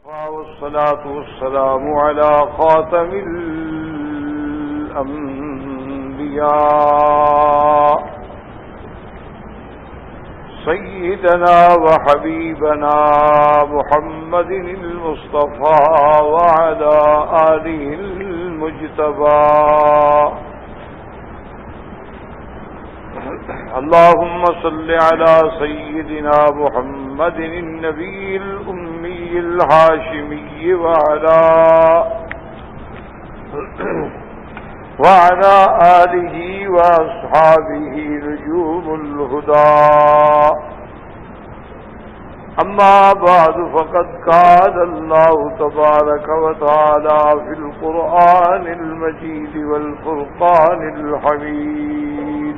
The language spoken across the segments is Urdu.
والصلاة والسلام على خاتم الأنبياء سيدنا وحبيبنا محمد المصطفى وعلى آله المجتبى اللهم صل على سيدنا محمد النبي الأمي الهاشمي وعلى آله وأصحابه نجوم الهدى أما بعد فقد قال الله تبارك وتعالى في القرآن المجيد والفرقان الحميد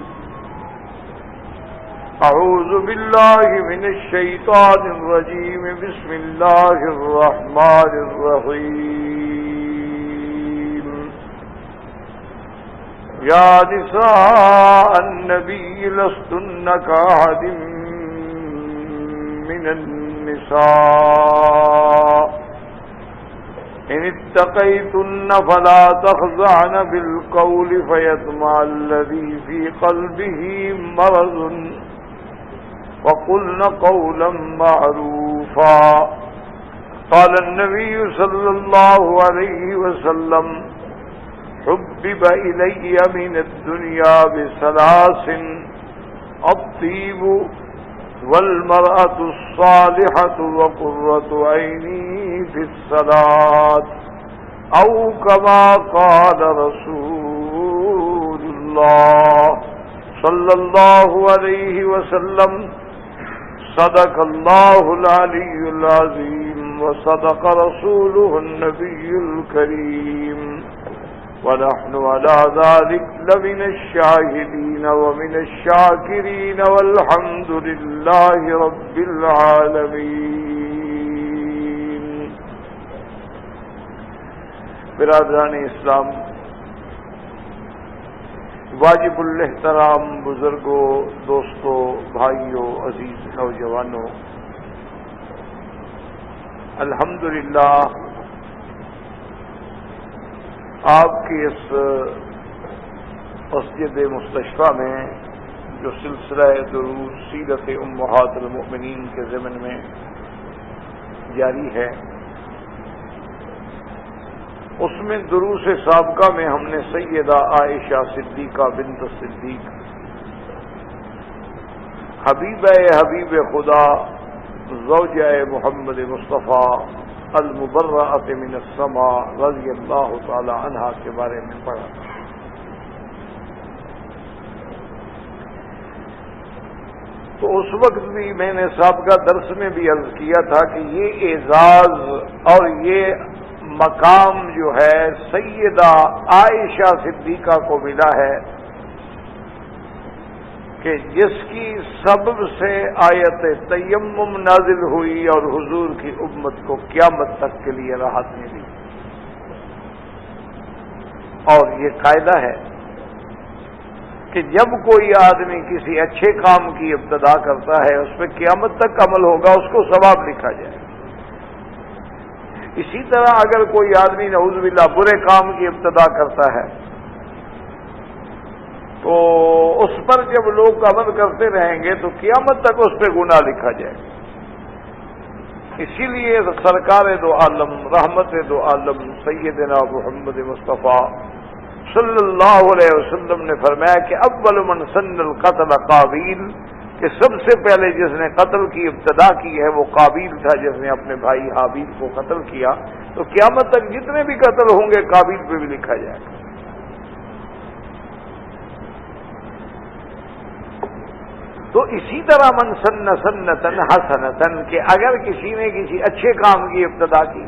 أعوذ بالله من الشيطان الرجيم بسم الله الرحمن الرحيم يا نساء النبي لستن كأحد من النساء إن اتقيتن فلا تخضعن بالقول فيطمع الذي في قلبه مرض وقلن قولا معروفا قال النبي صلى الله عليه وسلم حبب إلي من الدنيا بثلاث الطيب والمرأة الصالحة وقرة عيني في الصلاة أو كما قال رسول الله صلى الله عليه وسلم صدق الله العلي العظيم وصدق رسوله النبي الكريم ونحن على ذلك لمن الشاهدين ومن الشاكرين والحمد لله رب العالمين. برادران اسلام، واجب الاحترام بزرگوں، دوستوں، بھائیوں، عزیز نوجوانوں، الحمدللہ آپ کی اس مسجد مستشفیٰ میں جو سلسلہ دروس سیرت امہات المؤمنین کے ضمن میں جاری ہے، اس میں دروس سابقہ میں ہم نے سیدہ عائشہ صدیقہ بنت صدیق حبیب خدا زوجہ محمد مصطفیٰ المبرأۃ من السماء رضی اللہ تعالی عنہا کے بارے میں پڑھا. تو اس وقت بھی میں نے سابقہ درس میں بھی عرض کیا تھا کہ یہ اعزاز اور یہ مقام جو ہے سیدہ عائشہ صدیقہ کو ملا ہے کہ جس کی سبب سے آیت تیمم نازل ہوئی اور حضور کی امت کو قیامت تک کے لیے راحت ملی. اور یہ قاعدہ ہے کہ جب کوئی آدمی کسی اچھے کام کی ابتدا کرتا ہے اس پہ قیامت تک عمل ہوگا، اس کو ثواب لکھا جائے. اسی طرح اگر کوئی آدمی نعوذ باللہ برے کام کی ابتدا کرتا ہے تو اس پر جب لوگ عمل کرتے رہیں گے تو قیامت تک اس پہ گناہ لکھا جائے. اسی لیے سرکار دو عالم رحمت دو عالم سیدنا محمد مصطفیٰ صلی اللہ علیہ وسلم نے فرمایا کہ اول من سن القتل قابیل، کہ سب سے پہلے جس نے قتل کی ابتدا کی ہے وہ قابیل تھا، جس نے اپنے بھائی حابیل کو قتل کیا. تو قیامت تک جتنے بھی قتل ہوں گے قابیل پہ بھی لکھا جائے گا. تو اسی طرح من سن سنتن حسنتن، کہ اگر کسی نے کسی اچھے کام کی ابتدا کی،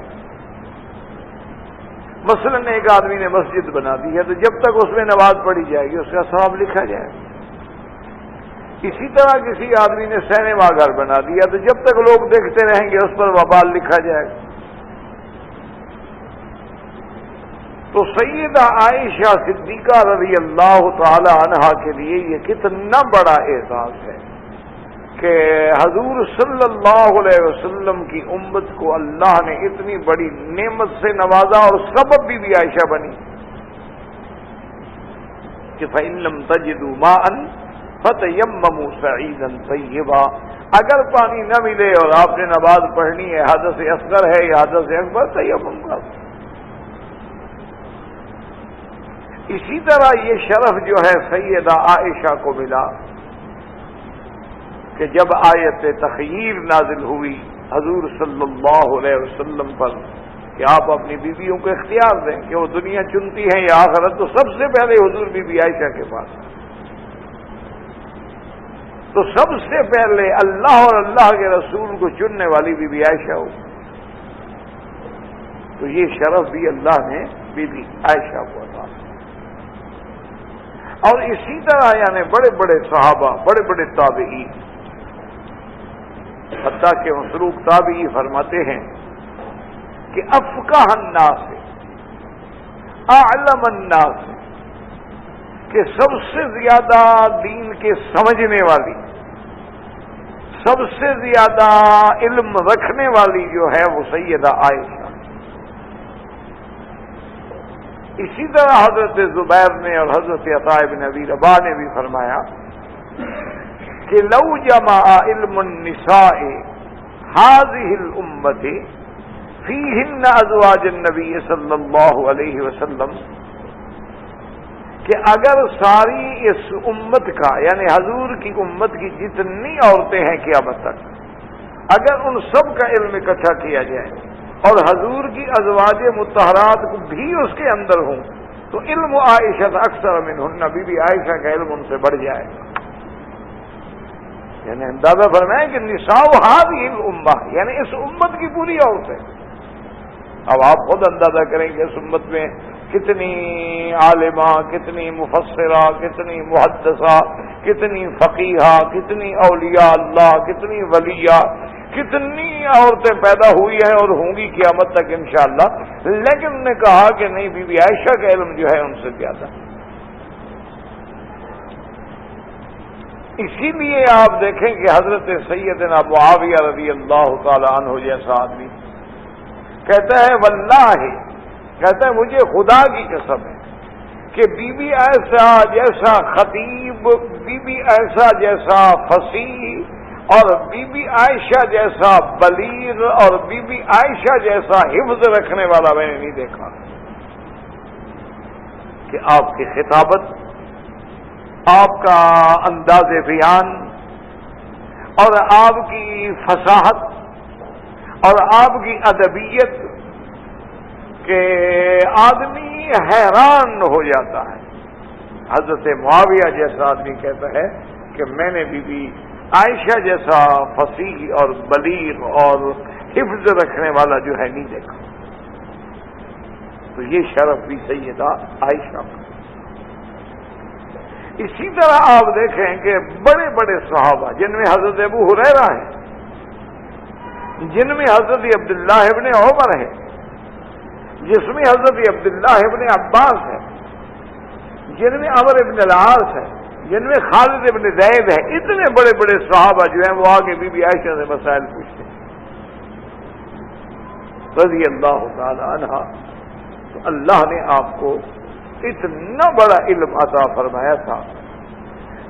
مثلا ایک آدمی نے مسجد بنا دی ہے تو جب تک اس میں نماز پڑھی جائے گی اس کا ثواب لکھا جائے گا. اسی طرح کسی آدمی نے سینما گھر بنا دیا تو جب تک لوگ دیکھتے رہیں گے اس پر وبال لکھا جائے گا. تو سیدہ عائشہ صدیقہ رضی اللہ تعالی عنہا کے لیے یہ کتنا بڑا اعزاز ہے کہ حضور صلی اللہ علیہ وسلم کی امت کو اللہ نے اتنی بڑی نعمت سے نوازا اور سبب بھی عائشہ بنی کہ فَإِن لَّمْ تَجِدُوا مَاءً فَتَيَمَّمُوا صَعِيدًا طَيِّبًا، اگر پانی نہ ملے اور آپ نے نماز پڑھنی ہے، حدث اصغر ہے یا حدث اکبر، تیمم کرو۔ اسی طرح یہ شرف جو ہے سیدہ عائشہ کو ملا کہ جب آیت تخییر نازل ہوئی حضور صلی اللہ علیہ وسلم پر کہ آپ اپنی بیویوں کو اختیار دیں کہ وہ دنیا چنتی ہیں یا آخرت، تو سب سے پہلے حضور بی بی عائشہ کے پاس، تو سب سے پہلے اللہ اور اللہ کے رسول کو چننے والی بی بی عائشہ ہو، تو یہ شرف بھی اللہ نے بی بی عائشہ کو عطا کیا۔ اور اسی طرح یعنی بڑے بڑے صحابہ، بڑے بڑے تابعین، حتیٰ کہ مسروق تابعی فرماتے ہیں کہ افقہ الناس، اعلم الناس، کہ سب سے زیادہ دین کے سمجھنے والی، سب سے زیادہ علم رکھنے والی جو ہے وہ سیدہ عائشہ۔ اسی طرح حضرت زبیر نے اور حضرت عطاء بن ابی رباح نے بھی فرمایا کہ لو جمع علم النساء هذه الامه فيهن ازواج النبي صلی اللہ علیہ وسلم، کہ اگر ساری اس امت کا یعنی حضور کی امت کی جتنی عورتیں ہیں قیامت تک، اگر ان سب کا علم اکٹھا کیا جائے اور حضور کی ازواج مطہرات کو بھی اس کے اندر ہوں، تو علم عائشہ اکثر منہن، بی بی عائشہ کا علم ان سے بڑھ جائے گا۔ یعنی اندازہ فرمائیں کہ نساء هذه الامہ، یعنی اس امت کی پوری عورتیں۔ اب آپ خود اندازہ کریں کہ اس امت میں کتنی عالمہ، کتنی مفسرہ، کتنی محدثہ، کتنی فقیہہ، کتنی اولیاء اللہ، کتنی ولیہ، کتنی عورتیں پیدا ہوئی ہیں اور ہوں گی قیامت تک انشاءاللہ، لیکن انہوں نے کہا کہ نہیں، بی بی عائشہ کا علم جو ہے ان سے زیادہ۔ اسی لیے آپ دیکھیں کہ حضرت سیدنا معاویہ رضی اللہ تعالی عنہ جیسا آدمی کہتا ہے واللہ، کہتا ہے مجھے خدا کی قسم ہے کہ بی بی عائشہ جیسا خطیب، بی بی عائشہ جیسا فصیح اور بی بی عائشہ جیسا بلیغ اور بی بی عائشہ جیسا حفظ رکھنے والا میں نے نہیں دیکھا، کہ آپ کی خطابت، آپ کا انداز بیان اور آپ کی فصاحت اور آپ کی ادبیت کہ آدمی حیران ہو جاتا ہے۔ حضرت معاویہ جیسا آدمی کہتا ہے کہ میں نے بی بی عائشہ جیسا فصیح اور بلیغ اور حفظ رکھنے والا جو ہے نہیں دیکھا۔ تو یہ شرف بھی سیدہ عائشہ کا۔ اسی طرح آپ دیکھیں کہ بڑے بڑے صحابہ جن میں حضرت ابو ہریرہ ہیں، جن میں حضرت عبداللہ ابن عمر ہے، جس میں حضرت عبداللہ ابن عباس ہے، جن میں عمر ابن العاص ہے، جن میں خالد ابن زید ہے، اتنے بڑے بڑے صحابہ جو ہیں وہ آگے بی بی عائشہ سے مسائل پوچھتے ہیں رضی اللہ تعالی عنہ۔ تو اللہ نے آپ کو اتنا بڑا علم عطا فرمایا تھا،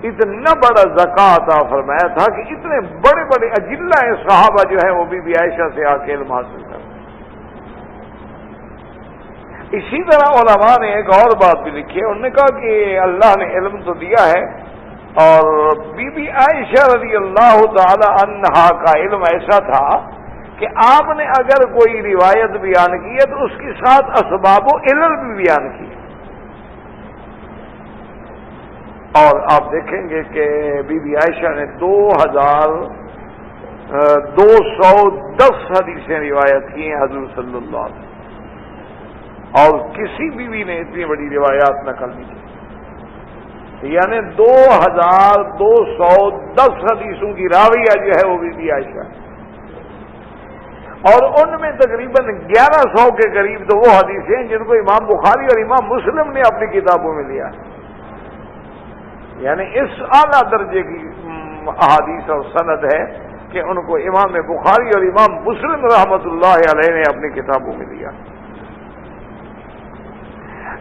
اتنا بڑا ذکا عطا فرمایا تھا کہ اتنے بڑے بڑے اجلہ صحابہ جو ہیں وہ بی بی عائشہ سے آ کے علم حاصل کر۔ اسی طرح علماء نے ایک اور بات بھی لکھی ہے، انہوں نے کہا کہ اللہ نے علم تو دیا ہے اور بی بی عائشہ رضی اللہ تعالی عنہا کا علم ایسا تھا کہ آپ نے اگر کوئی روایت بیان کی ہے تو اس کے ساتھ اسباب و علل بھی بیان کیے، اور آپ دیکھیں گے کہ بی بی عائشہ نے 2210 حدیثیں روایت کی ہیں حضور صلی اللہ علیہ وسلم، اور کسی بیوی نے اتنی بڑی روایات نقل نہیں کی، یعنی 2210 حدیثوں کی راویہ جو ہے وہ بی بی عائشہ ہے، اور ان میں تقریباً 1100 کے قریب تو وہ حدیثیں ہیں جن کو امام بخاری اور امام مسلم نے اپنی کتابوں میں لیا ہے، یعنی اس اعلیٰ درجے کی احادیث اور سند ہے کہ ان کو امام بخاری اور امام مسلم رحمۃ اللہ علیہ نے اپنی کتابوں میں دیا.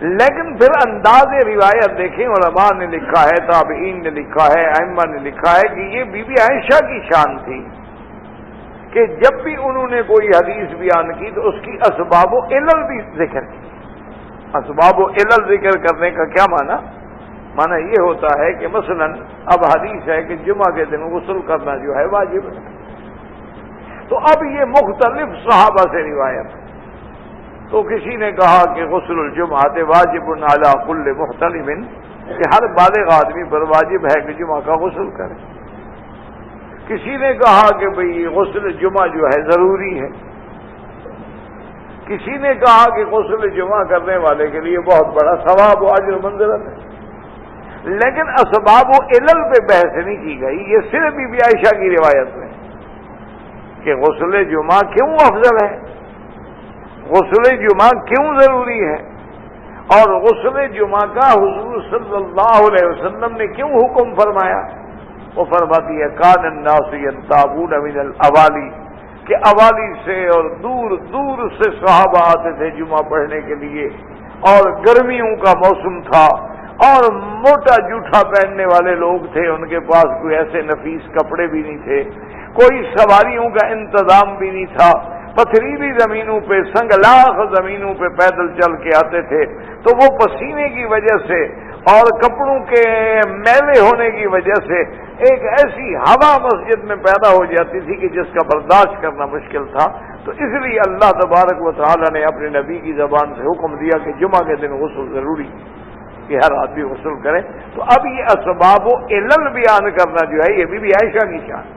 لیکن پھر انداز روایت دیکھیں، علماء نے لکھا ہے، تابعین نے لکھا ہے، ائمہ نے لکھا ہے کہ یہ بی بی عائشہ کی شان تھی کہ جب بھی انہوں نے کوئی حدیث بیان کی تو اس کی اسباب و علل بھی ذکر کی. اسباب و علل ذکر کرنے کا کیا معنی یہ ہوتا ہے کہ مثلا اب حدیث ہے کہ جمعہ کے دن غسل کرنا جو ہے واجب ہے، تو اب یہ مختلف صحابہ سے روایت ہے. تو کسی نے کہا کہ غسل الجمعہ واجب علی کل محتلم، کہ ہر بالغ آدمی پر واجب ہے کہ جمعہ کا غسل کرے. کسی نے کہا کہ بھئی غسل جمعہ جو ہے ضروری ہے. کسی نے کہا کہ غسل جمعہ کرنے والے کے لیے بہت بڑا ثواب و اجر منزلت ہے. لیکن اسباب و علل پہ بحث نہیں کی گئی، یہ صرف بی بی عائشہ کی روایت میں کہ غسل جمعہ کیوں افضل ہے، غسل جمعہ کیوں ضروری ہے، اور غسل جمعہ کا حضور صلی اللہ علیہ وسلم نے کیوں حکم فرمایا. وہ فرماتی ہے کان الناس ینتابون من الاوالی، کہ اوالی سے اور دور دور سے صحابہ آتے تھے جمعہ پڑھنے کے لیے، اور گرمیوں کا موسم تھا اور موٹا جوٹا پہننے والے لوگ تھے، ان کے پاس کوئی ایسے نفیس کپڑے بھی نہیں تھے، کوئی سواریوں کا انتظام بھی نہیں تھا، پتھریلی زمینوں پہ سنگلاخ زمینوں پہ پیدل چل کے آتے تھے. تو وہ پسینے کی وجہ سے اور کپڑوں کے میلے ہونے کی وجہ سے ایک ایسی ہوا مسجد میں پیدا ہو جاتی تھی کہ جس کا برداشت کرنا مشکل تھا. تو اس لیے اللہ تبارک و تعالی نے اپنے نبی کی زبان سے حکم دیا کہ جمعہ کے دن غسل ضروری کہ ہر آدمی غسل کرے. تو اب یہ اسباب و علل بیان کرنا جو ہے یہ بھی عائشہ کی شان،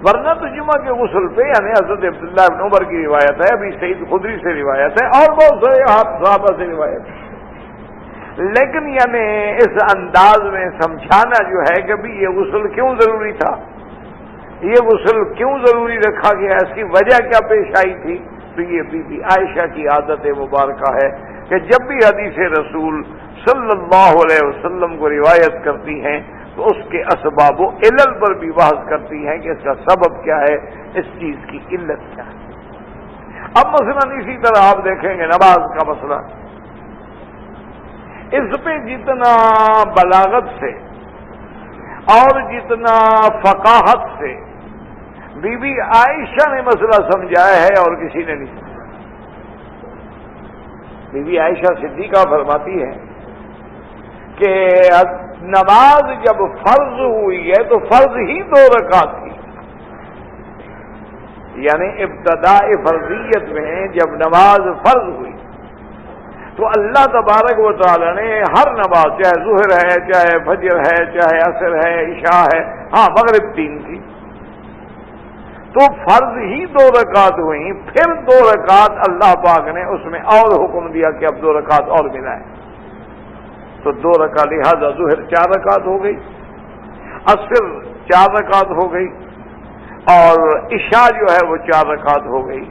ورنہ تو جمعہ کے غسل پہ یعنی حضرت عبداللہ بن عمر کی روایت ہے، ابھی سعید خدری سے روایت ہے اور بہت سارے صحابہ سے روایت ہے. لیکن یعنی اس انداز میں سمجھانا جو ہے کہ بھی یہ غسل کیوں ضروری تھا، یہ غسل کیوں ضروری رکھا گیا، اس کی وجہ کیا پیش آئی تھی. تو یہ بی بی عائشہ کی عادت مبارکہ ہے کہ جب بھی حدیث رسول صلی اللہ علیہ وسلم کو روایت کرتی ہیں تو اس کے اسباب و علل پر بھی بحث کرتی ہیں کہ اس کا سبب کیا ہے، اس چیز کی علت کیا ہے. اب مثلا اسی طرح آپ دیکھیں گے نماز کا مسئلہ، اس پہ جتنا بلاغت سے اور جتنا فقاہت سے بی بی عائشہ نے مسئلہ سمجھایا ہے اور کسی نے نہیں سمجھا. بی بی عائشہ صدیقہ فرماتی ہے کہ نماز جب فرض ہوئی ہے تو فرض ہی 2 رکعت تھی، یعنی ابتداء فرضیت میں جب نماز فرض ہوئی تو اللہ تبارک و تعالی نے ہر نماز، چاہے ظہر ہے، چاہے فجر ہے، چاہے عصر ہے، عشاء ہے، ہاں مغرب 3 تھی، تو فرض ہی 2 رکعت ہوئی. پھر 2 رکعت اللہ پاک نے اس میں اور حکم دیا کہ اب 2 رکعت اور ملائیں، تو 2 رکعت، لہذا ظہر 4 رکعت ہو گئی، عصر 4 رکعت ہو گئی، اور عشاء جو ہے وہ 4 رکعت ہو گئی.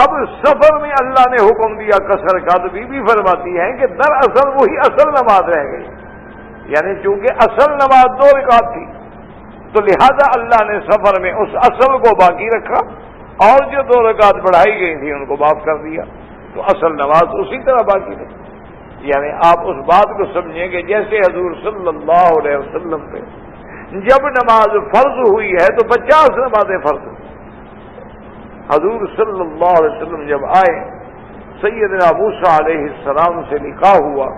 اب سفر میں اللہ نے حکم دیا قصر کا، تو بی بی فرماتی ہیں کہ دراصل وہی اصل نماز رہ گئی، یعنی چونکہ اصل نماز 2 رکعت تھی تو لہذا اللہ نے سفر میں اس اصل کو باقی رکھا اور جو 2 رکعت بڑھائی گئی تھی ان کو معاف کر دیا، تو اصل نماز اسی طرح باقی رہی. یعنی آپ اس بات کو سمجھیں کہ جیسے حضور صلی اللہ علیہ وسلم پہ جب نماز فرض ہوئی ہے تو 50 نمازیں فرض ہوئی. حضور صلی اللہ علیہ وسلم جب آئے، سیدنا موسیٰ علیہ السلام سے نکاح ہوا،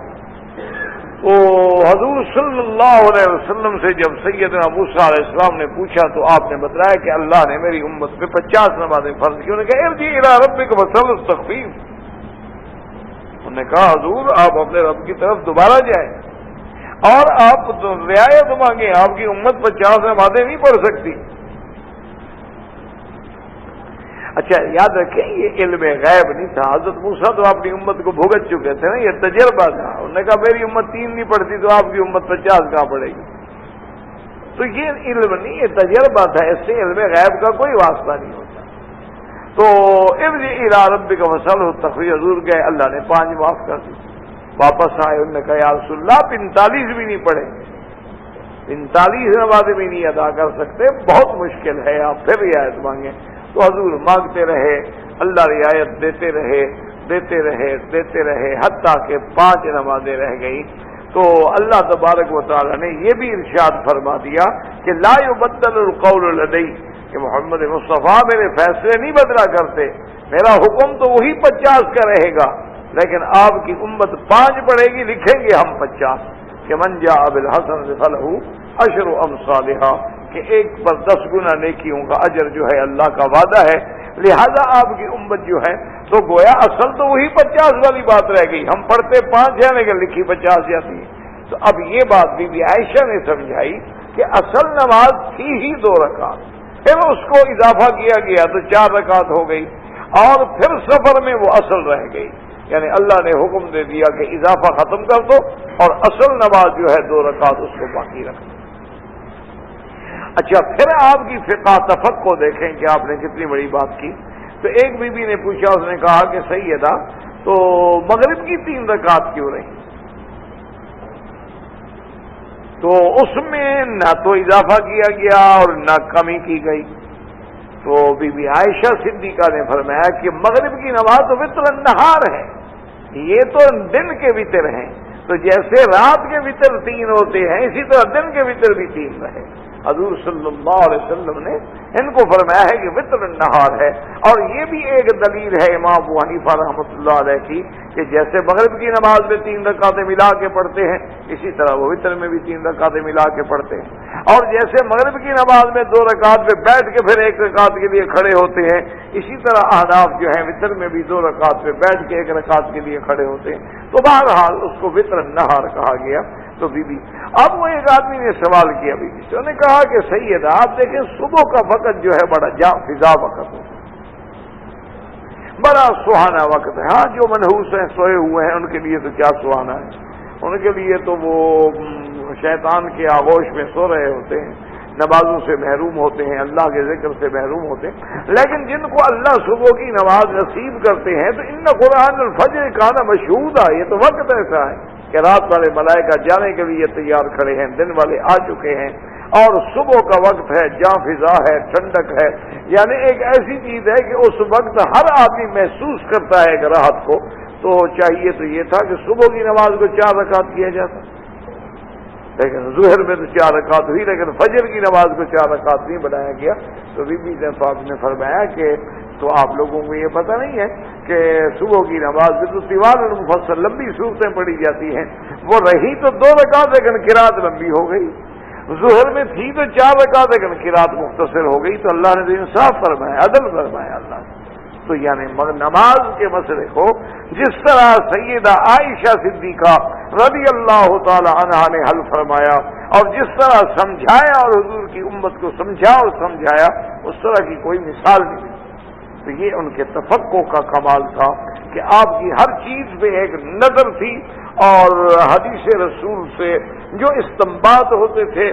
تو حضور صلی اللہ علیہ وسلم سے جب سیدنا موسیٰ علیہ السلام نے پوچھا تو آپ نے بتلایا کہ اللہ نے میری امت پہ 50 نمازیں فرض کی. انہوں نے کہا ارجع الی ربک واسأل التخفیف. انہوں نے کہا حضور آپ اپنے رب کی طرف دوبارہ جائیں اور آپ رعایت مانگیں، آپ کی امت 50 نمازیں نہیں پڑھ سکتی. اچھا یاد رکھیں یہ علم غیب نہیں تھا، حضرت موسیٰ تو اپنی امت کو بھگت چکے تھے نا، یہ تجربہ تھا. انہوں نے کہا میری امت 3 نہیں پڑھتی تو آپ کی امت 50 کہاں پڑے گی. تو یہ علم نہیں، یہ تجربہ تھا، اس سے علم غیب کا کوئی واسطہ نہیں ہوتا. تو ارجع الی ربک واسألہ التخفیف، حضور گئے، اللہ نے 5 معاف کر دی. واپس آئے، انہوں نے کہا یا رسول اللہ 45 بھی نہیں پڑھے. 39 نمازیں بھی نہیں ادا کر سکتے، بہت مشکل ہے، آپ پھر رعایت مانگیں۔ تو حضور مانگتے رہے، اللہ رعایت دیتے رہے دیتے رہے دیتے رہے، حتیٰ کہ 5 نمازیں رہ گئی۔ تو اللہ تبارک و تعالی نے یہ بھی ارشاد فرما دیا کہ لا یبدل القول لدی، کہ محمد مصطفیٰ میرے فیصلے نہیں بدلا کرتے، میرا حکم تو وہی 50 کا رہے گا، لیکن آپ کی امت 5 پڑھے گی، لکھیں گے ہم 50، کہ من جاء بالحسن فلہ عشر امثالھا، کہ ایک پر 10 گنا نیکیوں کا اجر جو ہے اللہ کا وعدہ ہے۔ لہذا آپ کی امت جو ہے تو گویا اصل تو وہی 50 والی بات رہ گئی، ہم پڑھتے 5 ہیں لیکن لکھی 50 جاتی ہے۔ تو اب یہ بات بی بی عائشہ نے سمجھائی کہ اصل نماز تھی ہی 2 رکعت، پھر اس کو اضافہ کیا گیا تو 4 رکعت ہو گئی، اور پھر سفر میں وہ اصل رہ گئی، یعنی اللہ نے حکم دے دیا کہ اضافہ ختم کر دو اور اصل نماز جو ہے 2 رکعت اس کو باقی رکھو۔ اچھا، پھر آپ کی فقہ تفقہ کو دیکھیں کہ آپ نے کتنی بڑی بات کی۔ تو ایک بی بی نے پوچھا، اس نے کہا کہ سیدہ تو مغرب کی 3 رکعت کیوں رہی؟ تو اس میں نہ تو اضافہ کیا گیا اور نہ کمی کی گئی۔ تو بی بی عائشہ صدیقہ نے فرمایا کہ مغرب کی نماز تو وتر النہار ہے، یہ تو دن کے وتر ہیں، تو جیسے رات کے وتر 3 ہوتے ہیں اسی طرح دن کے وتر بھی 3 رہے۔ حضور صلی اللہ علیہ وسلم نے ان کو فرمایا ہے کہ وتر النہار ہے، اور یہ بھی ایک دلیل ہے امام ابو حنیفہ رحمۃ اللہ علیہ کی کہ جیسے مغرب کی نماز میں 3 رکعتیں ملا کے پڑھتے ہیں، اسی طرح وہ وتر میں بھی 3 رکعتیں ملا کے پڑھتے ہیں، اور جیسے مغرب کی نماز میں 2 رکعت پہ بیٹھ کے پھر 1 رکعت کے لیے کھڑے ہوتے ہیں، اسی طرح احناف جو ہیں وتر میں بھی 2 رکعت پہ بیٹھ کے 1 رکعت کے لیے کھڑے ہوتے ہیں۔ تو بہرحال اس کو وتر النہار کہا گیا۔ تو بی بی اب وہ ایک آدمی نے سوال کیا بی بی سے، انہوں نے کہا کہ سیدہ آپ دیکھیں صبح کا وقت جو ہے بڑا فضا وقت ہے، بڑا سہانا وقت ہے۔ ہاں جو منحوس ہیں سوئے ہوئے ہیں ان کے لیے تو کیا سہانا ہے، ان کے لیے تو وہ شیطان کے آغوش میں سو رہے ہوتے ہیں، نمازوں سے محروم ہوتے ہیں، اللہ کے ذکر سے محروم ہوتے ہیں۔ لیکن جن کو اللہ صبح کی نماز نصیب کرتے ہیں تو ان قرآن الفجر کانا مشہودا، یہ تو وقت ایسا ہے کہ رات والے ملائکہ جانے کے لیے تیار کھڑے ہیں، دن والے آ چکے ہیں، اور صبح کا وقت ہے، جہاں فضا ہے، ٹھنڈک ہے، یعنی ایک ایسی چیز ہے کہ اس وقت ہر آدمی محسوس کرتا ہے ایک راحت کو۔ تو چاہیے تو یہ تھا کہ صبح کی نماز کو 4 رکعت کیا جاتا، لیکن ظہر میں تو 4 رکعت ہوئی، لیکن فجر کی نماز کو 4 رکعت نہیں بنایا گیا۔ تو بی بی نے فرمایا کہ تو آپ لوگوں کو یہ پتہ نہیں ہے کہ صبح کی نماز میں تو طوال المفصل لمبی صورتیں پڑھی جاتی ہیں، وہ رہی تو 2 رکعت لیکن قرات لمبی ہو گئی، ظہر میں تھی تو 4 رکعت لیکن قرات مختصر ہو گئی۔ تو اللہ نے تو انصاف فرمایا، عدل فرمایا اللہ نے۔ تو یعنی نماز کے مسئلے کو جس طرح سیدہ عائشہ صدیقہ رضی اللہ تعالی عنہا نے حل فرمایا اور جس طرح سمجھایا اور حضور کی امت کو سمجھا اور سمجھایا، اس طرح کی کوئی مثال نہیں۔ تو یہ ان کے تفقہ کا کمال تھا کہ آپ کی ہر چیز پہ ایک نظر تھی، اور حدیث رسول سے جو استنباط ہوتے تھے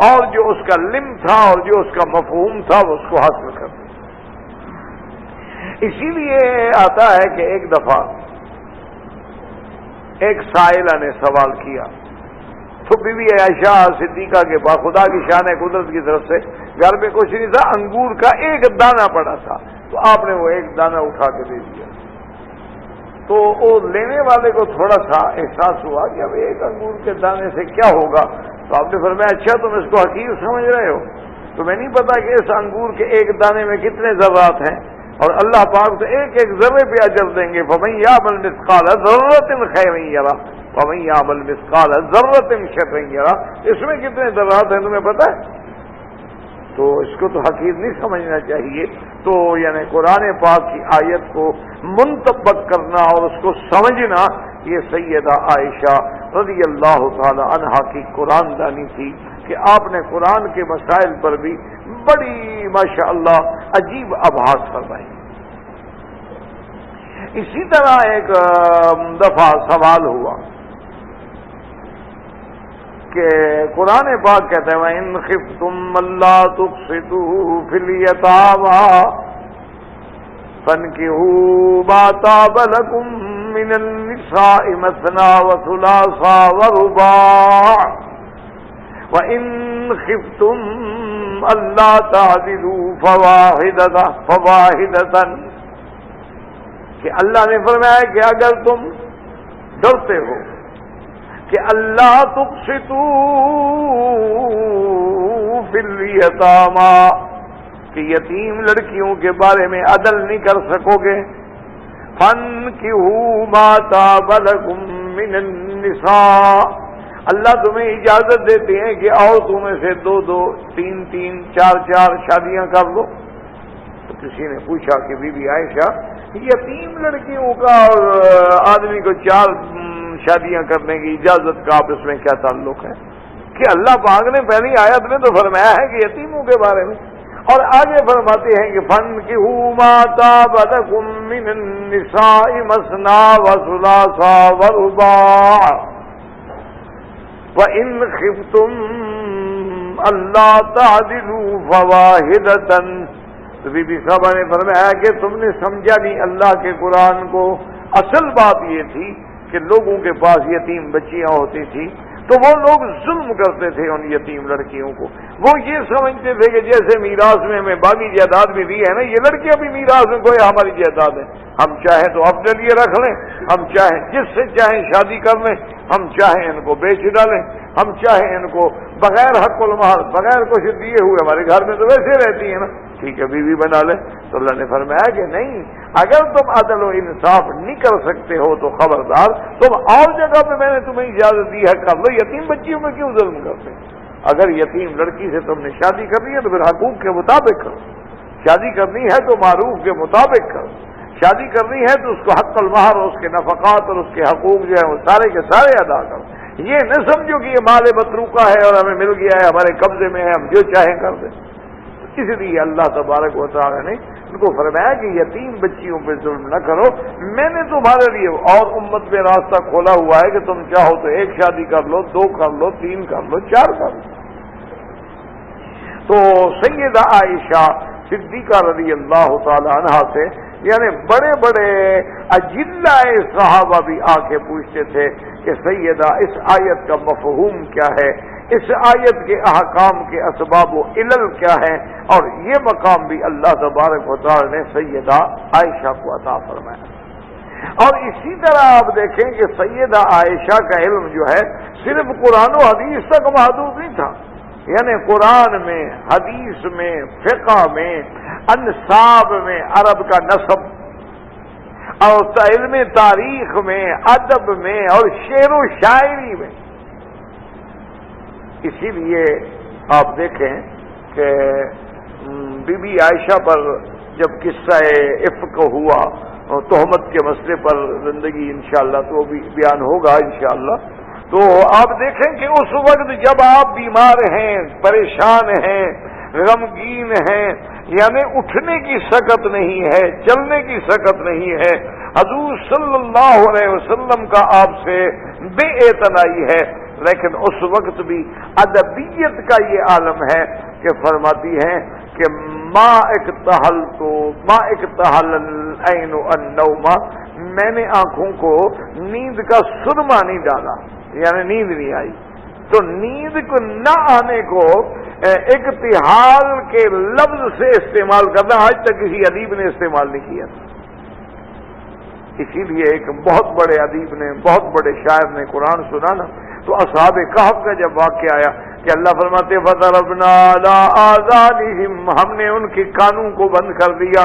اور جو اس کا لم تھا اور جو اس کا مفہوم تھا وہ اس کو حاصل کرتے۔ اسی لیے آتا ہے کہ ایک دفعہ ایک سائلہ نے سوال کیا، تو بی بی عائشہ صدیقہ کے پاس خدا کی شان قدرت کی طرف سے گھر میں کچھ نہیں تھا، انگور کا ایک دانہ پڑا تھا، تو آپ نے وہ ایک دانہ اٹھا کے دے دیا۔ تو وہ لینے والے کو تھوڑا سا احساس ہوا کہ اب ایک انگور کے دانے سے کیا ہوگا، تو آپ نے فرمایا اچھا تم اس کو حقیر سمجھ رہے ہو، تمہیں نہیں پتا کہ اس انگور کے ایک دانے میں کتنے ذرات ہیں، اور اللہ پاک تو ایک ایک ذرے پہ اجر دیں گے۔ فَمَن يَعْمَلْ مِثْقَالَ ذَرَّةٍ خَيْرًا يَرَهُ وَمَن يَعْمَلْ مِثْقَالَ ذَرَّةٍ شَرًّا يَرَهُ، اس میں کتنے ذرات ہیں تمہیں پتا ہے؟ تو اس کو تو حقیر نہیں سمجھنا چاہیے۔ تو یعنی قرآن پاک کی آیت کو منطبق کرنا اور اس کو سمجھنا، یہ سیدہ عائشہ رضی اللہ تعالی عنہا کی قرآن دانی تھی کہ آپ نے قرآن کے مسائل پر بھی بڑی ماشاءاللہ عجیب ابحاث فرمائی۔ اسی طرح ایک دفعہ سوال ہوا کہ قرآن پاک کہتے ہیں وَإِنْ خِفْتُمْ أَلَّا تُقْسِطُوا فِي الْيَتَامَىٰ فَانكِحُوا مَا طَابَ لَكُم مِّنَ النِّسَاءِ مَثْنَىٰ وَثُلَاثَ وَرُبَاعَ وَإِنْ خِفْتُمْ أَلَّا تَعْدِلُوا فَوَاحِدَةً کہ اللہ نے فرمایا کہ اگر تم ڈرتے ہو کہ اللہ تقسطوا فی الیتامی کہ یتیم لڑکیوں کے بارے میں عدل نہیں کر سکو گے، فَانْكِحُوا مَا طَابَ لَكُم مِّنَ النِّسَاءِ اللہ تمہیں اجازت دیتے ہیں کہ عورتوں میں سے 2-2 3-3 4-4 شادیاں کر لو۔ تو کسی نے پوچھا کہ بی بی عائشہ یتیم لڑکیوں کا اور آدمی کو 4 شادیاں کرنے کی اجازت کا آپ اس میں کیا تعلق ہے؟ کہ اللہ پاک نے پہلی آیت میں تو فرمایا ہے کہ یتیموں کے بارے میں، اور آگے فرماتے ہیں کہ فَانْكِحُوا مَا طَابَ لَكُم مِّنَ النِّسَاءِ مَثْنَىٰ وَثُلَاثَ وَرُبَاعَ وَإِنْ خِفْتُمْ أَلَّا تَعْدِلُوا فَوَاحِدَةً تو بی بی صاحبہ نے فرمایا کہ تم نے سمجھا نہیں اللہ کے قرآن کو، اصل بات یہ تھی کہ لوگوں کے پاس یتیم بچیاں ہوتی تھی تو وہ لوگ ظلم کرتے تھے ان یتیم لڑکیوں کو، وہ یہ سمجھتے تھے کہ جیسے میراث میں ہمیں باقی جائیداد بھی دی ہے نا، یہ لڑکیاں بھی میراث میں کوئی ہماری جائیداد ہے، ہم چاہیں تو اپنے لیے رکھ لیں، ہم چاہیں جس سے چاہیں شادی کر لیں، ہم چاہیں ان کو بیچ ڈالیں، ہم چاہیں ان کو بغیر حق المہر بغیر کچھ دیے ہوئے ہمارے گھر میں تو ویسے رہتی ہیں نا، ٹھیک ہے بیوی بنا لیں۔ تو اللہ نے فرمایا کہ نہیں، اگر تم عدل و انصاف نہیں کر سکتے ہو تو خبردار تم اور جگہ پہ میں نے تمہیں اجازت دی ہے کر لو، یتیم بچیوں میں کیوں ظلم کرتے؟ اگر یتیم لڑکی سے تم نے شادی کرنی ہے تو پھر حقوق کے مطابق کرو، شادی کرنی ہے تو معروف کے مطابق کرو، شادی کرنی ہے تو اس کو حق المہر اور اس کے نفقات اور اس کے حقوق جو ہیں وہ سارے کے سارے ادا کرو۔ یہ نہ سمجھو کہ یہ مال متروکہ ہے اور ہمیں مل گیا ہے، ہمارے قبضے میں ہے، ہم جو چاہیں کر دیں۔ اس لیے اللہ تبارک و تعالی نے ان کو فرمایا کہ یتیم بچیوں پہ ظلم نہ کرو، میں نے تمہارے لیے اور امت میں راستہ کھولا ہوا ہے کہ تم چاہو تو 1 شادی کر لو، 2 کر لو، 3 کر لو، 4 کر لو۔ تو سیدہ عائشہ صدیقہ رضی اللہ تعالی عنہا سے یعنی بڑے بڑے اجلاء صحابہ بھی آ کے پوچھتے تھے کہ سیدہ اس آیت کا مفہوم کیا ہے، اس آیت کے احکام کے اسباب و علل کیا ہیں، اور یہ مقام بھی اللہ تبارک و تعالی نے سیدہ عائشہ کو عطا فرمایا۔ اور اسی طرح آپ دیکھیں کہ سیدہ عائشہ کا علم جو ہے صرف قرآن و حدیث تک محدود نہیں تھا، یعنی قرآن میں، حدیث میں، فقہ میں، انساب میں، عرب کا نسب، اور علم تاریخ میں، ادب میں، اور شعر و شاعری میں۔ اسی لیے آپ دیکھیں کہ بی بی عائشہ پر جب قصہ افک ہوا، تہمت کے مسئلے پر زندگی انشاءاللہ تو بھی بیان ہوگا انشاءاللہ، تو آپ دیکھیں کہ اس وقت جب آپ بیمار ہیں، پریشان ہیں، غمگین ہیں، یعنی اٹھنے کی سکت نہیں ہے، چلنے کی سکت نہیں ہے، حضور صلی اللہ علیہ وسلم کا آپ سے بے اعتنائی ہے، لیکن اس وقت بھی ادبیت کا یہ عالم ہے کہ فرماتی ہیں کہ ما اکتحل العین النوم، میں نے آنکھوں کو نیند کا سرما نہیں ڈالا، یعنی نیند نہیں آئی۔ تو نیند کو نہ آنے کو اکتحال کے لفظ سے استعمال کرنا آج تک کسی ادیب نے استعمال نہیں کیا۔ اسی لیے ایک بہت بڑے ادیب نے، بہت بڑے شاعر نے قرآن سنانا، تو اصحاب کہف کا جب واقعہ آیا کہ اللہ فرماتے فَضَرَبْنَا عَلَىٰ آذَانِهِمْ، ہم نے ان کے کانوں کو بند کر دیا،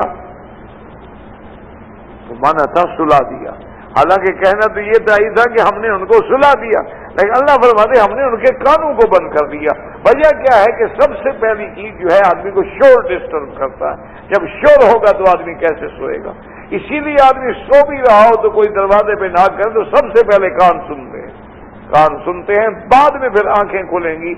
تو مانا تھا سلا دیا، حالانکہ کہنا تو یہ تھا کہ ہم نے ان کو سلا دیا، لیکن اللہ فرماتے ہم نے ان کے کانوں کو بند کر دیا۔ وجہ کیا ہے کہ سب سے پہلی چیز جو ہے آدمی کو شور ڈسٹرب کرتا ہے، جب شور ہوگا تو آدمی کیسے سوئے گا، اسی لیے آدمی سو بھی رہا ہو تو کوئی دروازے پہ نہ کرے تو سب سے پہلے کان سنتے ہیں، بعد میں پھر آنکھیں کھلیں گی،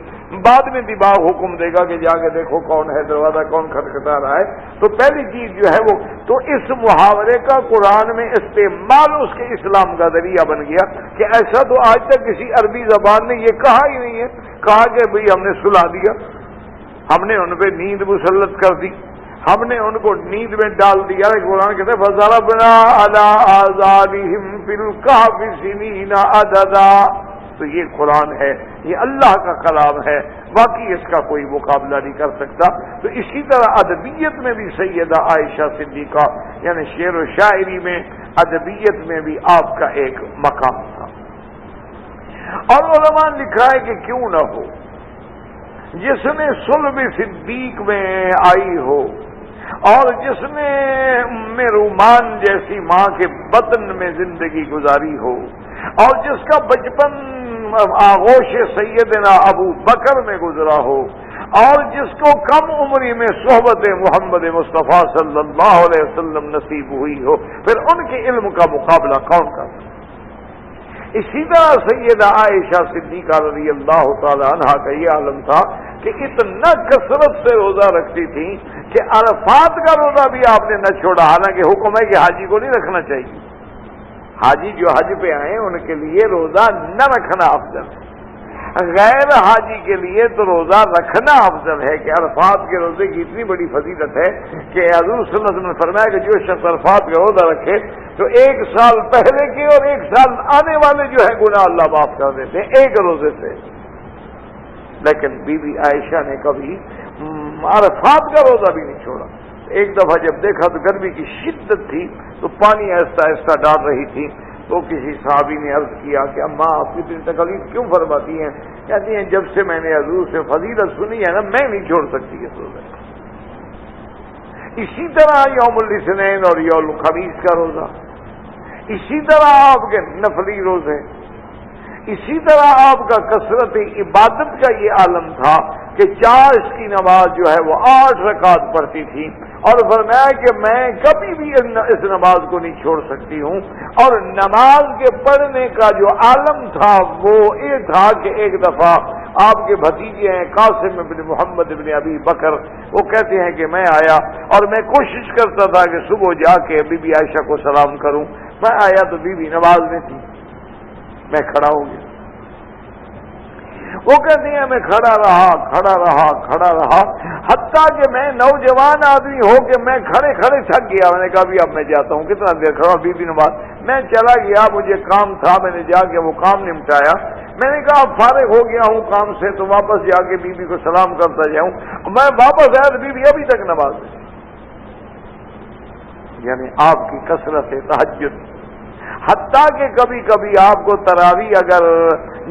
بعد میں دماغ حکم دے گا کہ جا کے دیکھو کون ہے دروازہ، کون کھٹکھٹا رہا ہے۔ تو پہلی چیز جو ہے وہ تو اس محاورے کا قرآن میں استعمال اس کے اسلام کا ذریعہ بن گیا کہ ایسا تو آج تک کسی عربی زبان نے یہ کہا ہی نہیں ہے، کہا کہ بھئی ہم نے سلا دیا، ہم نے ان پہ نیند مسلط کر دی، ہم نے ان کو نیند میں ڈال دیا۔ قرآن کہتے ہیں فَضَرَبْنَا عَلَىٰ آذَانِهِمْ فِي الْكَهْفِ سِنِينَ عَدَدًا، تو یہ قرآن ہے، یہ اللہ کا کلام ہے، باقی اس کا کوئی مقابلہ نہیں کر سکتا۔ تو اسی طرح ادبیت میں بھی سیدہ عائشہ صدیقہ یعنی شعر و شاعری میں، ادبیت میں بھی آپ کا ایک مقام تھا۔ اور علماء نے لکھا ہے کہ کیوں نہ ہو، جس نے صلب صدیق میں آئی ہو اور جس نے ام رومان جیسی ماں کے بطن میں زندگی گزاری ہو اور جس کا بچپن آغوش سیدنا ابو بکر میں گزرا ہو اور جس کو کم عمری میں صحبت محمد مصطفیٰ صلی اللہ علیہ وسلم نصیب ہوئی ہو، پھر ان کے علم کا مقابلہ کون کر سکتا؟ اسی طرح سیدہ عائشہ صدیقہ رضی اللہ تعالی عنہا کا یہ عالم تھا کہ اتنا کثرت سے روزہ رکھتی تھی کہ عرفات کا روزہ بھی آپ نے نہ چھوڑا، حالانکہ حکم ہے کہ حاجی کو نہیں رکھنا چاہیے، حاجی جو حج پہ آئے ان کے لیے روزہ نہ رکھنا افضل ہے، غیر حاجی کے لیے تو روزہ رکھنا افضل ہے کہ عرفات کے روزے کی اتنی بڑی فضیلت ہے کہ حضور صلی اللہ علیہ وسلم نے فرمایا کہ جو شخص عرفات کا روزہ رکھے تو 1 سال پہلے کے اور 1 سال آنے والے جو ہے گناہ اللہ معاف کر دیتے ہیں ایک روزے سے۔ لیکن بی بی عائشہ نے کبھی عرفات کا روزہ بھی نہیں چھوڑا۔ ایک دفعہ جب دیکھا تو گرمی کی شدت تھی تو پانی آہستہ آہستہ ڈال رہی تھی، تو کسی صحابی نے عرض کیا کہ اماں آپ کی اتنی تکلیف کیوں فرماتی ہیں؟ کہتی ہیں جب سے میں نے حضور سے فضیلت سنی ہے نا میں نہیں چھوڑ سکتی یہ روزہ۔ اسی طرح یوم الاثنین اور یوم الخمیس کا روزہ، اسی طرح آپ کے نفلی روزے، اسی طرح آپ کا کثرت عبادت کا یہ عالم تھا کہ چاشت کی نماز جو ہے وہ 8 رکعت پڑھتی تھی، اور فرمایا کہ میں کبھی بھی اس نماز کو نہیں چھوڑ سکتی ہوں۔ اور نماز کے پڑھنے کا جو عالم تھا وہ یہ تھا کہ ایک دفعہ آپ کے بھتیجے ہیں قاسم ابن محمد ابن ابی بکر، وہ کہتے ہیں کہ میں آیا اور میں کوشش کرتا تھا کہ صبح جا کے بی بی عائشہ کو سلام کروں، میں آیا تو بی بی نماز میں تھی، میں کھڑا ہو گیا۔ وہ کہتے ہیں میں کھڑا رہا حتیٰ کہ میں نوجوان آدمی ہو کہ میں کھڑے تھک گیا۔ میں نے کہا بھی اب میں جاتا ہوں، کتنا دیر کھڑا ہوں، بی بی نماز۔ میں چلا گیا، مجھے کام تھا، میں نے جا کے وہ کام نمٹایا۔ میں نے کہا اب فارغ ہو گیا ہوں کام سے تو واپس جا کے بی بی کو سلام کرتا جاؤں۔ میں واپس آیا تو بی بی ابھی تک نماز میں، یعنی آپ کی کثرت تہجد، حتیٰ کہ کبھی کبھی آپ کو تراویح اگر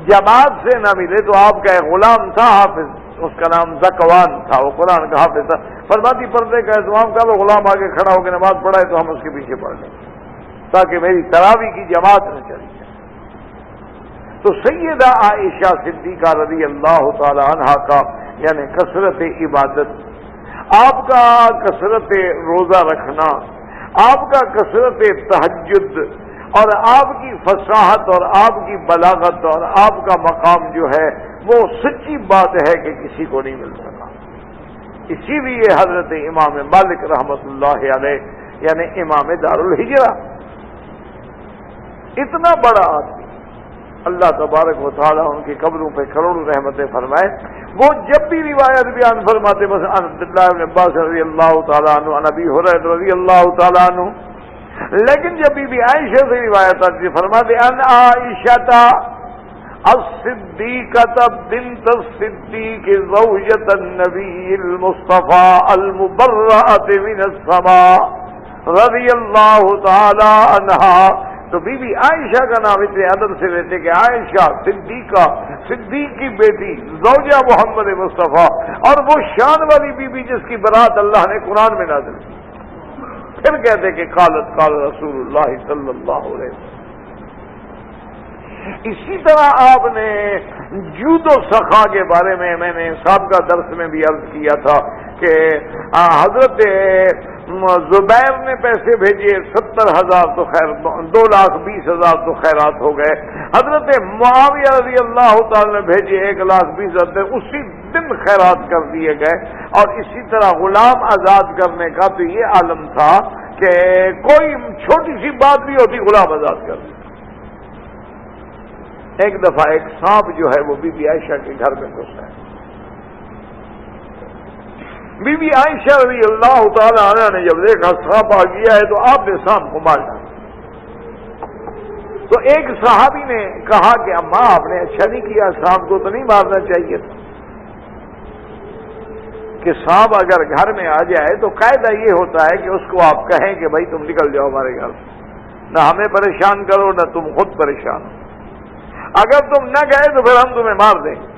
جماعت سے نہ ملے تو آپ کا ایک غلام تھا حافظ، اس کا نام زکوان تھا، وہ قرآن کا حافظ تھا، فرماتی پردے کا اہتمام کر، وہ غلام آگے کھڑا ہو کے نماز پڑھائے تو ہم اس کے پیچھے پڑھ لیں تاکہ میری تراویح کی جماعت نہ چلی جائے۔ تو سیدہ عائشہ صدیقہ رضی اللہ تعالی عنہا کا یعنی کثرت عبادت، آپ کا کثرت روزہ رکھنا، آپ کا کثرت تہجد، اور آپ کی فصاحت اور آپ کی بلاغت اور آپ کا مقام جو ہے وہ سچی بات ہے کہ کسی کو نہیں مل سکا۔ اسی لیے حضرت امام مالک رحمت اللہ علیہ یعنی امام دار الہجرہ، اتنا بڑا آدمی، اللہ تبارک و تعالیٰ ان کی قبروں پہ کروڑوں رحمتیں فرمائے، وہ جب بھی روایت بیان فرماتے مثلا عبداللہ بن عباس رضی اللہ تعالیٰ عنہ، نبی حریرہ رضی اللہ تعالیٰ عنہ، لیکن جب بی بی عائشہ سے روایت آتی فرماتے ان عائشہ الصدیقہ بنت الصدیق زوجۃ النبی المصطفى المبرأۃ من السماء رضی اللہ تعالی عنہا۔ تو بی بی عائشہ کا نام اتنے ادب سے لیتے کہ عائشہ صدیقہ، صدیق کی بیٹی، زوجہ محمد مصطفیٰ، اور وہ شان والی بی بی جس کی برات اللہ نے قرآن میں نازل کی۔ پھر کہتے کہ قالت قال رسول اللہ صلی اللہ علیہ وسلم۔ اسی طرح آپ نے جود و سخا کے بارے میں نے سابقہ درس میں بھی عرض کیا تھا کہ حضرت زبیر نے پیسے بھیجے 70,000 تو خیر 2,20,000 تو خیرات ہو گئے، حضرت معاویہ رضی اللہ تعالی نے بھیجے 1,20,000 اسی دن خیرات کر دیے گئے۔ اور اسی طرح غلام آزاد کرنے کا تو یہ عالم تھا کہ کوئی چھوٹی سی بات بھی ہوتی غلام آزاد کر دی۔ ایک دفعہ ایک سانپ جو ہے وہ بی بی عائشہ کے گھر میں گھسا ہے، بی بی عائشہ رضی اللہ تعالی عنہ نے جب دیکھا سانپ آ گیا ہے تو آپ نے سانپ کو مار ڈالا۔ تو ایک صحابی نے کہا کہ اماں آپ نے اچھا نہیں کیا، سانپ کو تو نہیں مارنا چاہیے تھا، کہ سانپ اگر گھر میں آ جائے تو قاعدہ یہ ہوتا ہے کہ اس کو آپ کہیں کہ بھائی تم نکل جاؤ ہمارے گھر سے، نہ ہمیں پریشان کرو نہ تم خود پریشان ہو، اگر تم نہ گئے تو پھر ہم تمہیں مار دیں گے۔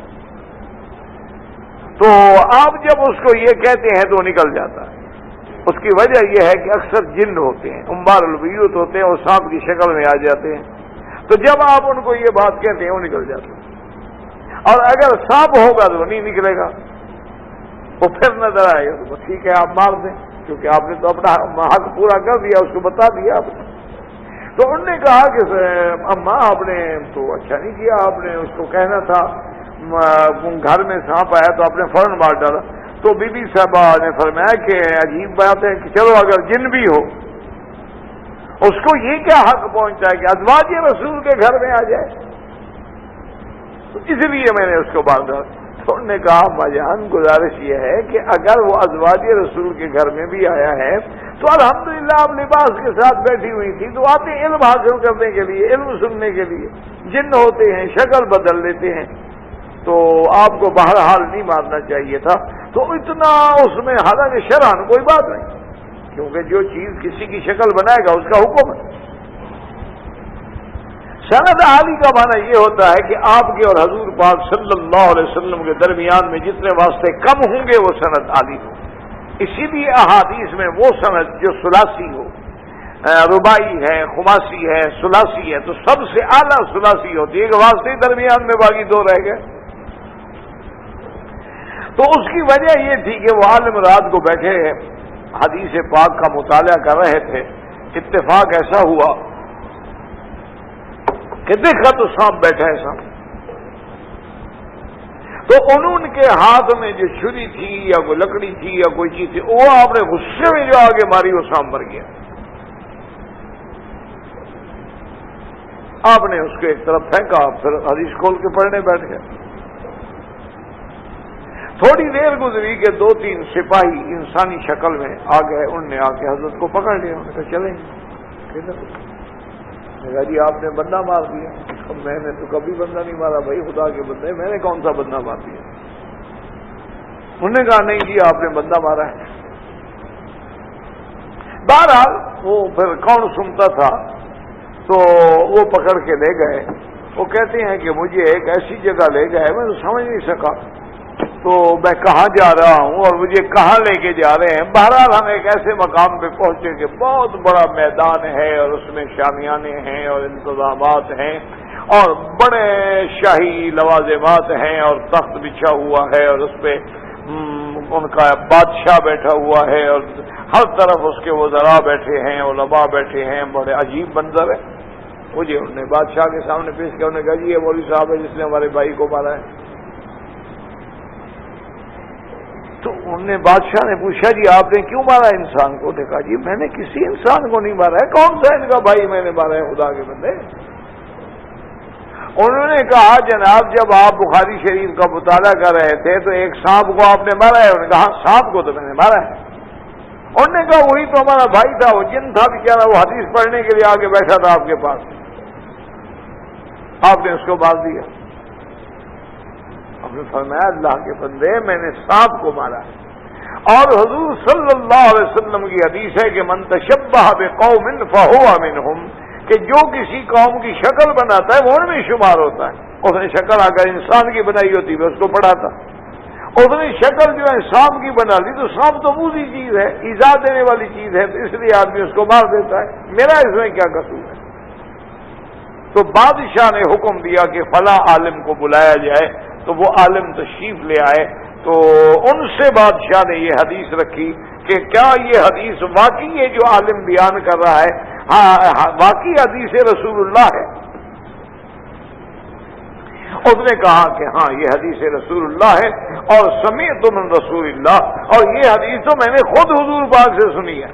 تو آپ جب اس کو یہ کہتے ہیں تو وہ نکل جاتا ہے۔ اس کی وجہ یہ ہے کہ اکثر جن ہوتے ہیں، امبار البیوت ہوتے ہیں، اور سانپ کی شکل میں آ جاتے ہیں، تو جب آپ ان کو یہ بات کہتے ہیں وہ نکل جاتے ہیں، اور اگر سانپ ہوگا تو وہ نہیں نکلے گا، وہ پھر نظر آئے گا تو ٹھیک ہے آپ مار دیں، کیونکہ آپ نے تو اپنا حق پورا کر دیا، اس کو بتا دیا آپ نے۔ تو انہوں نے کہا کہ اماں آپ نے تو اچھا نہیں کیا، آپ نے اس کو کہنا تھا، گھر میں سانپ آیا تو آپ نے فوراً مار ڈالا۔ تو بی بی صاحبہ نے فرمایا کہ عجیب بات ہے کہ چلو اگر جن بھی ہو اس کو یہ کیا حق پہنچتا ہے کہ ازواج رسول کے گھر میں آ جائے، تو اس لیے میں نے اس کو مار ڈالا۔ تو انہوں نے کہا ماجان گزارش یہ ہے کہ اگر وہ ازواج رسول کے گھر میں بھی آیا ہے تو الحمدللہ آپ لباس کے ساتھ بیٹھی ہوئی تھی، تو آتے ہیں علم حاصل کرنے کے لیے، علم سننے کے لیے، جن ہوتے ہیں شکل بدل لیتے ہیں، تو آپ کو بہرحال نہیں مارنا چاہیے تھا۔ تو اتنا اس میں حالانکہ شرعاً کوئی بات نہیں، کیونکہ جو چیز کسی کی شکل بنائے گا اس کا حکم ہے۔ سند عالی کا معنی یہ ہوتا ہے کہ آپ کے اور حضور پاک صلی اللہ علیہ وسلم کے درمیان میں جتنے واسطے کم ہوں گے وہ سند عالی ہو۔ اسی لیے احادیث میں وہ سند جو ثلاثی ہو، رباعی ہے، خماسی ہے، ثلاثی ہے، تو سب سے اعلیٰ ثلاثی ہوتی ہے کہ واسطے درمیان میں باقی دو رہ گئے۔ تو اس کی وجہ یہ تھی کہ وہ عالم رات کو بیٹھے حدیث پاک کا مطالعہ کر رہے تھے، اتفاق ایسا ہوا کہ دیکھا تو سانپ بیٹھا ہے سانپ، تو انہوں کے ہاتھ میں جو چھری تھی یا کوئی لکڑی تھی یا کوئی چیز تھی، وہ آپ نے غصے میں جو آگے ماری وہ سانپ مر گیا۔ آپ نے اس کو ایک طرف پھینکا، پھر حدیث کھول کے پڑھنے بیٹھ گئے۔ تھوڑی دیر گزری کہ دو تین سپاہی انسانی شکل میں آ گئے، انہوں نے آ کے حضرت کو پکڑ لیا، انہوں نے کہا چلیں کہا جی آپ نے بندہ مار دیا۔ میں نے تو کبھی بندہ نہیں مارا بھائی، خدا کے بندے میں نے کون سا بندہ مار دیا؟ انہوں نے کہا نہیں جی آپ نے بندہ مارا ہے۔ بہرحال وہ پھر کون سنتا تھا تو وہ پکڑ کے لے گئے۔ وہ کہتے ہیں کہ مجھے ایک ایسی جگہ لے گئے میں تو سمجھ نہیں سکا تو میں کہاں جا رہا ہوں اور مجھے کہاں لے کے جا رہے ہیں۔ بہرحال ہم ایک ایسے مقام پہ پہنچے کہ بہت بڑا میدان ہے اور اس میں شامیانے ہیں اور انتظامات ہیں اور بڑے شاہی لوازمات ہیں اور تخت بچھا ہوا ہے اور اس پہ ان کا بادشاہ بیٹھا ہوا ہے اور ہر طرف اس کے وزراء بیٹھے ہیں، علماء بیٹھے ہیں، بڑے عجیب منظر ہے۔ مجھے انہوں نے بادشاہ کے سامنے پیش کیا، انہوں نے کہا جی یہ مولوی صاحب ہے جس نے ہمارے بھائی کو مارا ہے۔ تو انہوں نے بادشاہ نے پوچھا جی آپ نے کیوں مارا انسان کو؟ نے کہا جی میں نے کسی انسان کو نہیں مارا ہے، کون سا ان کا بھائی میں نے مارا ہے خدا کے بندے؟ انہوں نے کہا جناب جب آپ بخاری شریف کا مطالعہ کر رہے تھے تو ایک سانپ کو آپ نے مارا ہے؟ انہوں نے کہا سانپ کو تو میں نے مارا ہے۔ انہوں نے کہا وہی تو ہمارا بھائی تھا، وہ جن تھا بیچارہ، وہ حدیث پڑھنے کے لیے آگے بیٹھا تھا آپ کے پاس، آپ نے اس کو مار دیا۔ آپ نے فرمایا اللہ کے بندے میں نے سانپ کو مارا ہے، اور حضور صلی اللہ علیہ وسلم کی حدیث ہے کہ من تشبہ بقوم فہو منہم، کہ جو کسی قوم کی شکل بناتا ہے وہ ان میں شمار ہوتا ہے۔ اس نے شکل اگر انسان کی بنائی ہوتی ہے اس کو پڑھاتا، اس نے شکل جو ہے سانپ کی بنا لی تو سانپ تو موذی چیز ہے، ایذا دینے والی چیز ہے، تو اس لیے آدمی اس کو مار دیتا ہے، میرا اس میں کیا قصور ہے؟ تو بادشاہ نے حکم دیا کہ فلاں عالم کو بلایا جائے، تو وہ عالم تشریف لے آئے، تو ان سے بادشاہ نے یہ حدیث رکھی کہ کیا یہ حدیث واقعی یہ جو عالم بیان کر رہا ہے ہاں واقعی حدیث رسول اللہ ہے؟ اس نے کہا کہ ہاں یہ حدیث رسول اللہ ہے، اور سمعت من رسول اللہ، اور یہ حدیث تو میں نے خود حضور پاک سے سنی ہے۔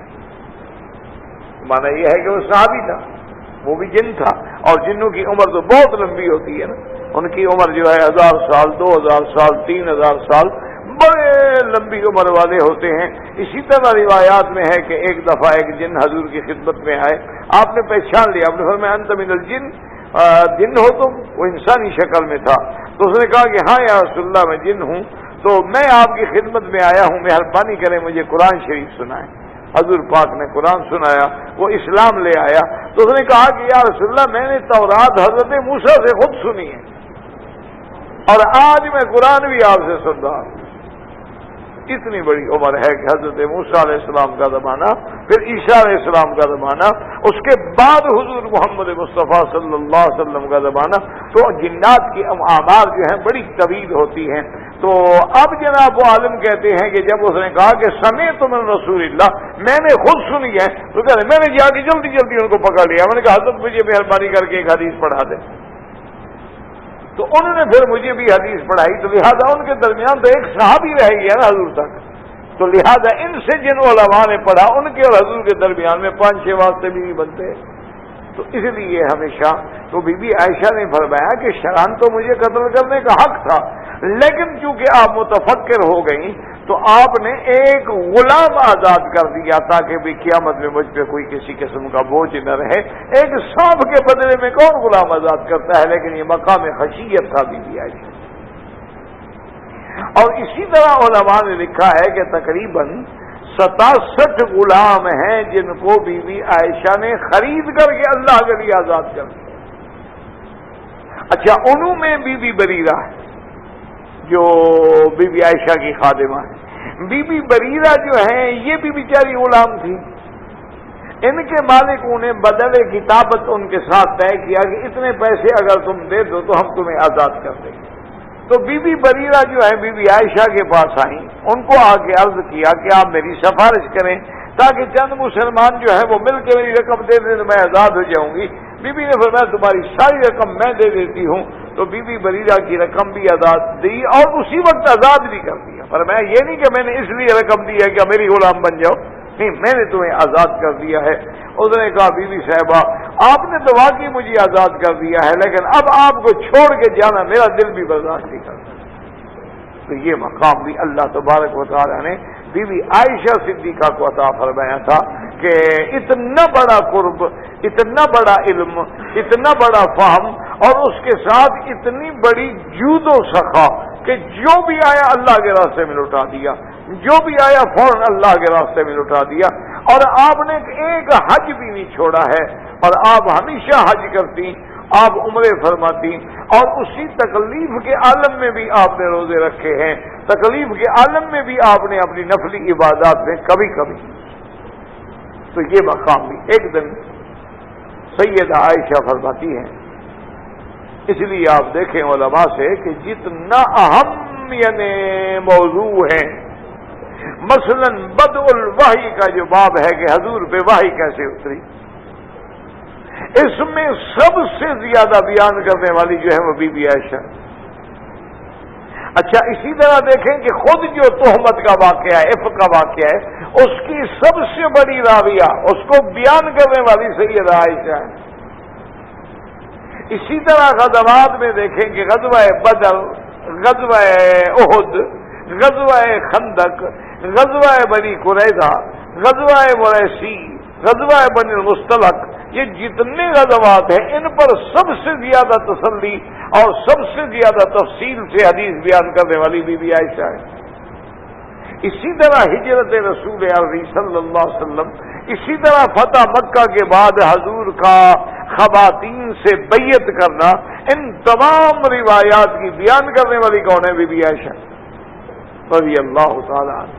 مانا یہ ہے کہ وہ صحابی تھا، وہ بھی جن تھا، اور جنوں کی عمر تو بہت لمبی ہوتی ہے نا، ان کی عمر جو ہے 1000 سال، 2000 سال، 3000 سال، بڑے لمبی عمر والے ہوتے ہیں۔ اسی طرح روایات میں ہے کہ ایک دفعہ ایک جن حضور کی خدمت میں آئے، آپ نے پہچان لیا، آپ نے فرمایا انت من الجن، جن ہو تم؟ وہ انسانی شکل میں تھا، تو اس نے کہا کہ ہاں یا رسول اللہ میں جن ہوں، تو میں آپ کی خدمت میں آیا ہوں، مہربانی کریں مجھے قرآن شریف سنائیں۔ حضور پاک نے قرآن سنایا، وہ اسلام لے آیا، تو اس نے کہا کہ یا رسول اللہ میں نے تورات حضرت موسیٰ سے خود سنی ہے اور آج میں قرآن بھی آپ سے سن رہا ہوں۔ اتنی بڑی عمر ہے کہ حضرت موسیٰ علیہ السلام کا زمانہ، پھر عیسیٰ علیہ السلام کا زمانہ، اس کے بعد حضور محمد مصطفیٰ صلی اللہ علیہ وسلم کا زمانہ، تو جنات کی اعمار جو ہیں بڑی طویل ہوتی ہیں۔ تو اب جناب وہ عالم کہتے ہیں کہ جب اس نے کہا کہ سمعت من رسول اللہ، میں نے خود سنی ہے، تو کہتے ہیں میں نے جا کے جلدی جلدی ان کو پکڑ لیا، میں نے کہا حضرت مجھے مہربانی کر کے ایک حدیث پڑھا دیں، تو انہوں نے پھر مجھے بھی حدیث پڑھائی، تو لہذا ان کے درمیان تو ایک صحابی رہ گیا نا حضور تک، تو لہذا ان سے جن علماء نے پڑھا ان کے اور حضور کے درمیان میں 5-6 واسطے بھی بنتے، تو اس لیے ہمیشہ تو بی بی عائشہ نے فرمایا کہ شران تو مجھے قتل کرنے کا حق تھا، لیکن چونکہ آپ متفکر ہو گئیں تو آپ نے ایک غلام آزاد کر دیا تاکہ بھی قیامت میں مجھ پہ کوئی کسی قسم کا بوجھ نہ رہے۔ ایک سانپ کے بدلے میں کون غلام آزاد کرتا ہے، لیکن یہ مقام خشیت تھا بی بی عائشہ۔ اور اسی طرح علماء نے لکھا ہے کہ تقریباً 67 غلام ہیں جن کو بی بی عائشہ نے خرید کر کے اللہ کے لیے آزاد کر دیا۔ اچھا، انہوں میں بی بی بریرہ ہے جو بی بی عائشہ کی خادمہ ہے۔ بی بی بریرہ جو ہیں یہ بھی بیچاری غلام تھی، ان کے مالکوں نے بدل کتابت ان کے ساتھ طے کیا کہ اتنے پیسے اگر تم دے دو تو ہم تمہیں آزاد کر دیں گے۔ تو بی بی بریرہ جو ہے بی بی عائشہ کے پاس آئیں، ان کو آ کے عرض کیا کہ آپ میری سفارش کریں تاکہ چند مسلمان جو ہے وہ مل کے میری رقم دے دیں تو میں آزاد ہو جاؤں گی۔ بی بی نے فرمایا تمہاری ساری رقم میں دے دیتی ہوں، تو بی بی بریرہ کی رقم بھی آزاد دی اور اسی وقت آزاد بھی کر دیا۔ فرمایا یہ نہیں کہ میں نے اس لیے رقم دی ہے کہ میری غلام بن جاؤ، نہیں، میں نے تمہیں آزاد کر دیا ہے۔ اس نے کہا بی بی صاحبہ آپ نے تو واقعی مجھے آزاد کر دیا ہے، لیکن اب آپ کو چھوڑ کے جانا میرا دل بھی برداشت نہیں کرتا۔ تو یہ مقام بھی اللہ تبارک و تعالیٰ نے بی بی عائشہ صدیقہ کو عطا فرمایا تھا کہ اتنا بڑا قرب، اتنا بڑا علم، اتنا بڑا فہم، اور اس کے ساتھ اتنی بڑی جود و سخا کہ جو بھی آیا اللہ کے راستے میں لٹا دیا، جو بھی آیا فوراً اللہ کے راستے میں لٹا دیا۔ اور آپ نے ایک حج بھی نہیں چھوڑا ہے، اور آپ ہمیشہ حج کرتی، آپ عمرے فرماتی، اور اسی تکلیف کے عالم میں بھی آپ نے روزے رکھے ہیں، تکلیف کے عالم میں بھی آپ نے اپنی نفلی عبادات میں کبھی کبھی۔ تو یہ مقام بھی ایک دن سیدہ عائشہ فرماتی ہیں، اس لیے آپ دیکھیں علماء سے کہ جتنا اہم یعنی موضوع ہے، مثلا بدء الوحی کا جو باب ہے کہ حضور پہ وحی کیسے اتری، اس میں سب سے زیادہ بیان کرنے والی جو ہے وہ بی بی عائشہ۔ اچھا، اسی طرح دیکھیں کہ خود جو تہمت کا واقعہ ہے، عفق کا واقعہ ہے، اس کی سب سے بڑی راویہ، اس کو بیان کرنے والی سیدہ عائشہ ہے۔ اسی طرح غزوات میں دیکھیں کہ غزوہ بدر، غزوہ احد، غزوہ خندق، غزوہ بنی قریظہ، غزوہ مریسی، غزوہ بنی المصطلق، یہ جتنے غزوات ہیں ان پر سب سے زیادہ تسلی اور سب سے زیادہ تفصیل سے حدیث بیان کرنے والی بی بی عائشہ ہے۔ اسی طرح ہجرت رسول عربی صلی اللہ علیہ وسلم، اسی طرح فتح مکہ کے بعد حضور کا خواتین سے بیعت کرنا، ان تمام روایات کی بیان کرنے والی کون ہے؟ بی بی عائشہ رضی اللہ تعالی عنہ۔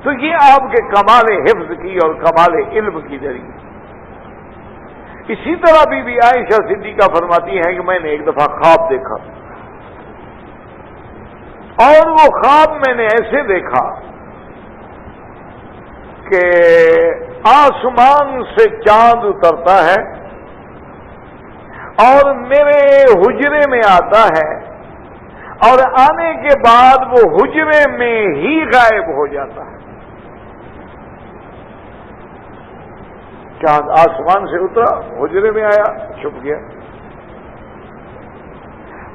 تو یہ آپ کے کمال حفظ کی اور کمال علم کی ذریعے۔ اسی طرح بی بی عائشہ صدیقہ فرماتی ہیں کہ میں نے ایک دفعہ خواب دیکھا، اور وہ خواب میں نے ایسے دیکھا کہ آسمان سے چاند اترتا ہے اور میرے حجرے میں آتا ہے، اور آنے کے بعد وہ حجرے میں ہی غائب ہو جاتا ہے۔ چاند آسمان سے اترا، حجرے میں آیا، چھپ گیا،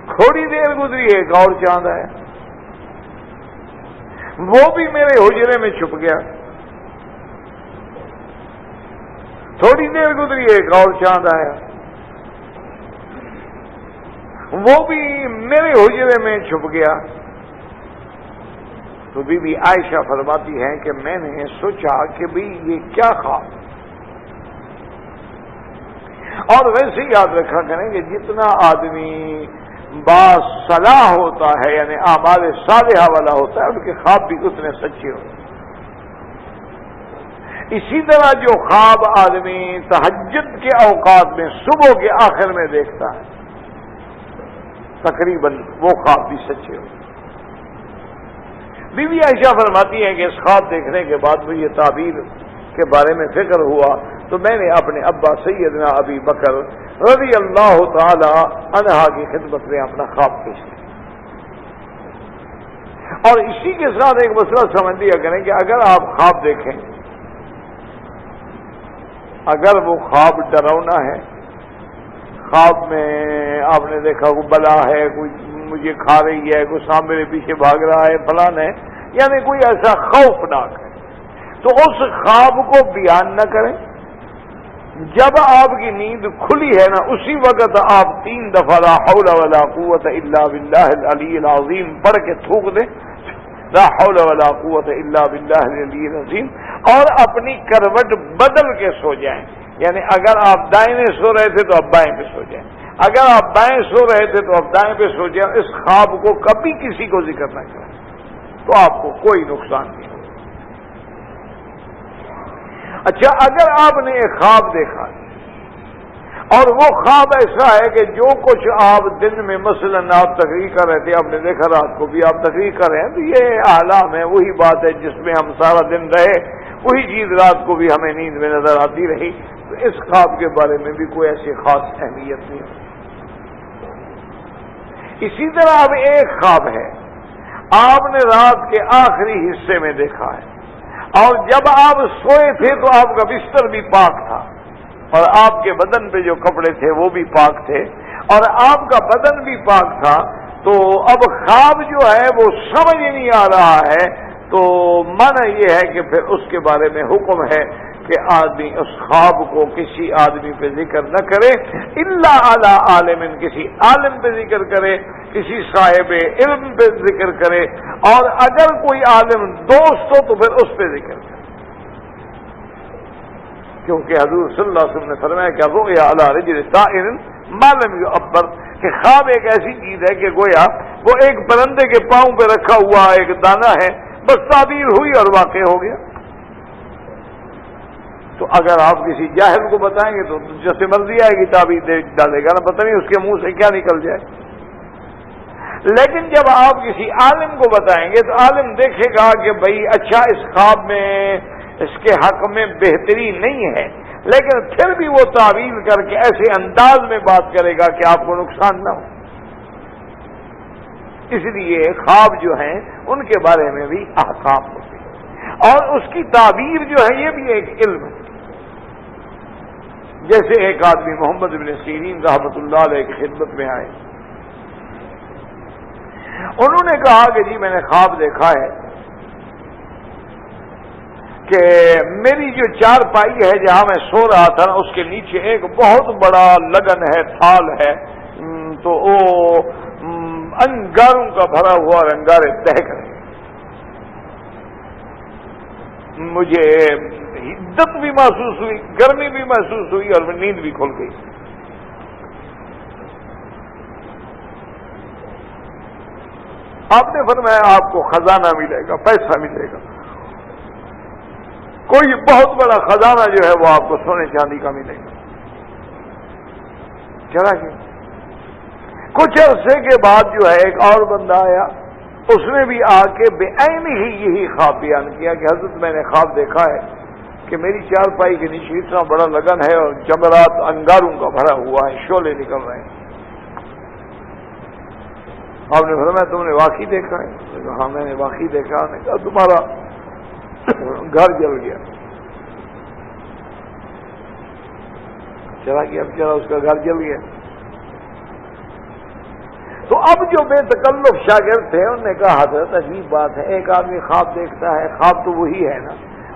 تھوڑی دیر گزری ایک اور چاند آیا، وہ بھی میرے حجرے میں چھپ گیا. تھوڑی دیر گزری ایک اور چاند آیا, وہ بھی میرے حجرے میں چھپ گیا. تو بی بی عائشہ فرماتی ہیں کہ میں نے سوچا کہ بھئی یہ کیا خواب. اور ویسے یاد رکھا کریں کہ جتنا آدمی باصلاح ہوتا ہے, یعنی اعمال صالحہ والا ہوتا ہے, ان کے خواب بھی اتنے سچے ہوتے ہیں. اسی طرح جو خواب آدمی تہجد کے اوقات میں صبح کے آخر میں دیکھتا ہے, تقریباً وہ خواب بھی سچے ہوتے ہیں. بی بی عائشہ فرماتی ہیں کہ اس خواب دیکھنے کے بعد مجھے تعبیر کے بارے میں فکر ہوا, تو میں نے اپنے ابا سیدنا ابی بکر رضی اللہ تعالی عنہ کی خدمت میں اپنا خواب پیش کیا. اور اسی کے ساتھ ایک مسئلہ سمجھ لیا کریں کہ اگر آپ خواب دیکھیں, اگر وہ خواب ڈراؤنا ہے, خواب میں آپ نے دیکھا کوئی بلا ہے, کوئی مجھے کھا رہی ہے, کوئی سامنے میرے پیچھے بھاگ رہا ہے, فلان ہے, یعنی کوئی ایسا خوفناک ہے, تو اس خواب کو بیان نہ کریں. جب آپ کی نیند کھلی ہے نا, اسی وقت آپ 3 دفعہ لا حول ولا قوت الا باللہ العلی العظیم پڑھ کے تھوک دیں, لا حول ولا قوت الا باللہ العلی العظیم, اور اپنی کروٹ بدل کے سو جائیں. یعنی اگر آپ دائیں میں سو رہے تھے تو اب بائیں پہ سو جائیں, اگر آپ بائیں سو رہے تھے تو اب دائیں پہ سو جائیں. اس خواب کو کبھی کسی کو ذکر نہ کریں, تو آپ کو کوئی نقصان نہیں ہوگا. اچھا, اگر آپ نے ایک خواب دیکھا اور وہ خواب ایسا ہے کہ جو کچھ آپ دن میں مثلا آپ تقریر کر رہے تھے, آپ نے دیکھا رات کو بھی آپ تقریر کر رہے ہیں, تو یہ احلام ہے, وہی بات ہے جس میں ہم سارا دن رہے, وہی چیز رات کو بھی ہمیں نیند میں نظر آتی رہی, تو اس خواب کے بارے میں بھی کوئی ایسی خاص اہمیت نہیں ہے. اسی طرح اب ایک خواب ہے, آپ نے رات کے آخری حصے میں دیکھا ہے, اور جب آپ سوئے تھے تو آپ کا بستر بھی پاک تھا, اور آپ کے بدن پہ جو کپڑے تھے وہ بھی پاک تھے, اور آپ کا بدن بھی پاک تھا. تو اب خواب جو ہے وہ سمجھ نہیں آ رہا ہے, تو معنی یہ ہے کہ پھر اس کے بارے میں حکم ہے کہ آدمی اس خواب کو کسی آدمی پہ ذکر نہ کرے, الا علی عالم, کسی عالم پہ ذکر کرے, کسی صاحب علم پہ ذکر کرے, اور اگر کوئی عالم دوست ہو تو پھر اس پہ ذکر کرے. کیونکہ حضور صلی اللہ علیہ وسلم نے فرمایا کہ رؤیا علی رجل طائر ما لم يعبر, کہ خواب ایک ایسی چیز ہے کہ گویا وہ ایک پرندے کے پاؤں پہ رکھا ہوا ایک دانہ ہے, بس تعبیر ہوئی اور واقع ہو گیا. تو اگر آپ کسی جاہل کو بتائیں گے تو جیسے مرضی آئے گی تعبیر دے ڈالے گا نا, پتہ نہیں اس کے منہ سے کیا نکل جائے. لیکن جب آپ کسی عالم کو بتائیں گے تو عالم دیکھے گا کہ بھئی اچھا اس خواب میں اس کے حق میں بہتری نہیں ہے, لیکن پھر بھی وہ تعویل کر کے ایسے انداز میں بات کرے گا کہ آپ کو نقصان نہ ہو. اس لیے خواب جو ہیں ان کے بارے میں بھی احکام ہوتے ہیں, اور اس کی تعبیر جو ہے یہ بھی ایک علم ہے. جیسے ایک آدمی محمد بن سیرین رحمۃ اللہ علیہ کی خدمت میں آئے, انہوں نے کہا کہ جی میں نے خواب دیکھا ہے کہ میری جو چارپائی ہے جہاں میں سو رہا تھا اس کے نیچے ایک بہت بڑا لگن ہے, تھال ہے, تو وہ انگاروں کا بھرا ہوا اور انگارے دہک رہے. مجھے حدت بھی محسوس ہوئی, گرمی بھی محسوس ہوئی, اور نیند بھی کھل گئی. آپ نے فرمایا آپ کو خزانہ ملے گا, پیسہ ملے گا, کوئی بہت بڑا خزانہ جو ہے وہ آپ کو سونے چاندی کا ملے گا. چلا گیا. کچھ عرصے کے بعد جو ہے ایک اور بندہ آیا, اس نے بھی آ کے بے عین ہی یہی خواب بیان کیا کہ حضرت میں نے خواب دیکھا ہے کہ میری چارپائی کے نیچے اتنا بڑا لگن ہے اور جمرات انگاروں کا بھرا ہوا ہے, شعلے نکل رہے ہیں. آپ نے فرمایا تم نے واقعی دیکھا ہے؟ ہاں میں نے واقعی دیکھا. نے کہا تمہارا گھر جل گیا. چلا گیا, اب چلا اس کا گھر جل گیا. تو اب جو بے تکلف شاگرد تھے انہوں نے کہا حضرت عجیب بات ہے، ایک آدمی خواب دیکھتا ہے، خواب تو وہی ہے نا،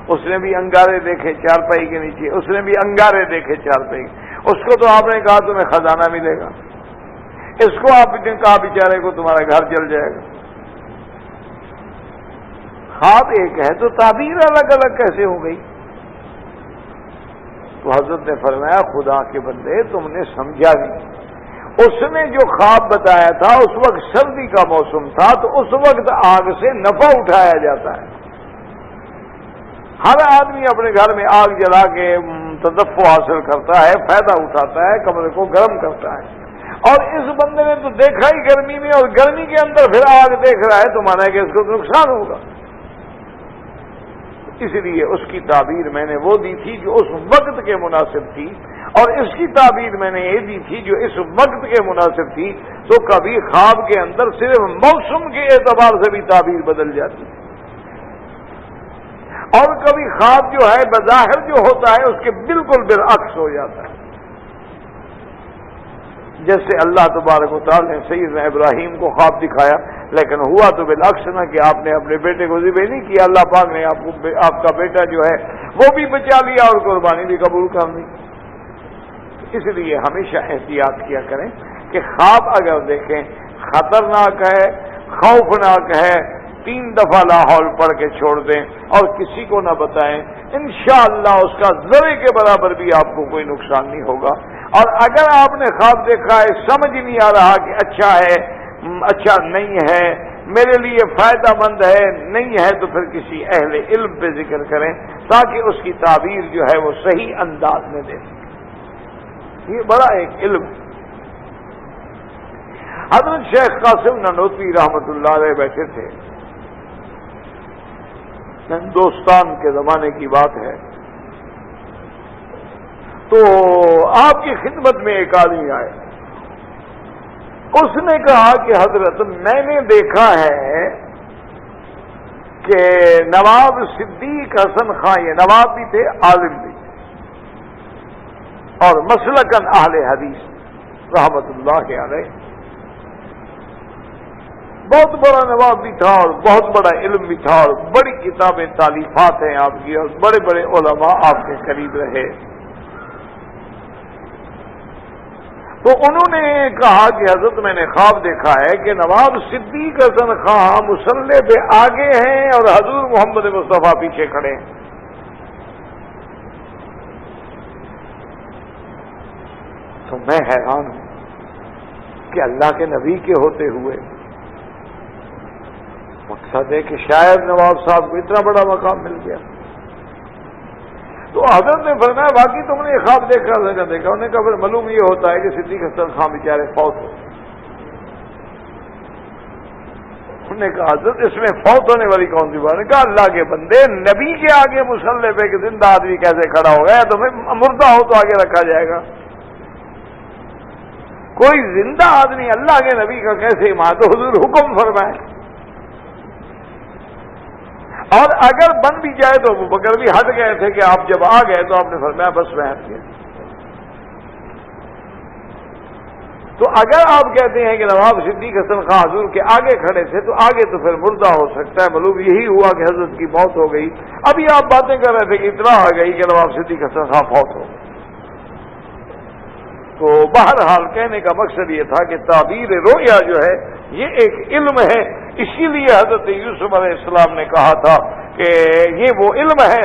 اس نے بھی انگارے دیکھے چارپائی کے نیچے، اس نے بھی انگارے دیکھے چارپائی، اس کو تو آپ نے کہا تمہیں خزانہ ملے گا، اس کو آپ نے کہا بیچارے کو تمہارا گھر جل جائے گا۔ خواب ایک ہے تو تعبیر الگ الگ کیسے ہو گئی؟ تو حضرت نے فرمایا خدا کے بندے تم نے سمجھا نہیں، اس نے جو خواب بتایا تھا اس وقت سردی کا موسم تھا، تو اس وقت آگ سے نفع اٹھایا جاتا ہے، ہر آدمی اپنے گھر میں آگ جلا کے تدفع حاصل کرتا ہے، فائدہ اٹھاتا ہے، کمرے کو گرم کرتا ہے، اور اس بندے نے تو دیکھا ہی گرمی میں، اور گرمی کے اندر پھر آگ دیکھ رہا ہے تو مانا ہے کہ اس کو نقصان ہوگا، اس لیے اس کی تعبیر میں نے وہ دی تھی جو اس وقت کے مناسب تھی، اور اس کی تعبیر میں نے یہ دی تھی جو اس وقت کے مناسب تھی۔ تو کبھی خواب کے اندر صرف موسم کے اعتبار سے بھی تعبیر بدل جاتی ہے، اور کبھی خواب جو ہے بظاہر جو ہوتا ہے اس کے بالکل برعکس ہو جاتا ہے، جیسے اللہ تبارک و تعالی نے سیدنا ابراہیم کو خواب دکھایا، لیکن ہوا تو بالعکس نہ کہ آپ نے اپنے بیٹے کو ذبح نہیں کیا، اللہ پاک نے آپ کا بیٹا جو ہے وہ بھی بچا لیا اور قربانی بھی قبول کر لی۔ اس لیے ہمیشہ احتیاط کیا کریں کہ خواب اگر دیکھیں خطرناک ہے، خوفناک ہے، 3 دفعہ لا حول پڑھ کے چھوڑ دیں اور کسی کو نہ بتائیں، انشاءاللہ اس کا ذرے کے برابر بھی آپ کو کوئی نقصان نہیں ہوگا۔ اور اگر آپ نے خواب دیکھا ہے، سمجھ نہیں آ رہا کہ اچھا ہے اچھا نہیں ہے، میرے لیے فائدہ مند ہے نہیں ہے، تو پھر کسی اہل علم پہ ذکر کریں تاکہ اس کی تعبیر جو ہے وہ صحیح انداز میں دے۔ یہ بڑا ایک علم۔ حضرت شیخ قاسم نانوتوی رحمۃ اللہ علیہ بیٹھے تھے، ہندوستان کے زمانے کی بات ہے، تو آپ کی خدمت میں ایک آدمی آئے، اس نے کہا کہ حضرت میں نے دیکھا ہے کہ نواب صدیق حسن خان، یہ نواب بھی تھے عالم بھی اور مسلکن اہل حدیث رحمت اللہ علیہ، بہت بڑا نواب بھی تھا اور بہت بڑا علم بھی تھا، اور بڑی کتابیں تالیفات ہیں آپ کی، اور بڑے بڑے علماء آپ کے قریب رہے۔ تو انہوں نے کہا کہ حضرت میں نے خواب دیکھا ہے کہ نواب صدیق حسن خان مصلی پہ آگے ہیں اور حضور محمد مصطفیٰ پیچھے کھڑے ہیں۔ تو میں حیران ہوں کہ اللہ کے نبی کے ہوتے ہوئے، مقصد ہے کہ شاید نواب صاحب کو اتنا بڑا مقام مل گیا۔ تو حضرت نے فرمایا واقعی تم نے یہ خواب دیکھا؟ دیکھا؟ انہوں نے کہا پھر معلوم یہ ہوتا ہے کہ صدیق حسن خان بیچارے فوت ہو۔ انہوں نے کہا حضرت اس میں فوت ہونے والی کون سی بات؟ نے کہا اللہ کے بندے، نبی کے آگے مصلی پہ کہ زندہ آدمی کیسے کھڑا ہو گیا؟ تو پھر مردہ ہو تو آگے رکھا جائے گا، کوئی زندہ آدمی اللہ کے نبی کا کیسے ایمان؟ تو حضور حکم فرمائے، اور اگر بن بھی جائے تو ابو بکر بھی ہٹ گئے تھے کہ آپ جب آ گئے تو آپ نے فرمایا بس میں ہٹ گیا۔ تو اگر آپ کہتے ہیں کہ نواب صدیق حسن خان حضور کے آگے کھڑے تھے تو آگے تو پھر مردہ ہو سکتا ہے، معلوم یہی ہوا کہ حضرت کی موت ہو گئی۔ ابھی آپ باتیں کر رہے تھے کہ اطلاع آ گئی کہ نواب صدیق حسن خان فوت ہو گئے۔ تو بہرحال کہنے کا مقصد یہ تھا کہ تعبیر رؤیا جو ہے یہ ایک علم ہے، اسی لیے حضرت یوسف علیہ السلام نے کہا تھا کہ یہ وہ علم ہے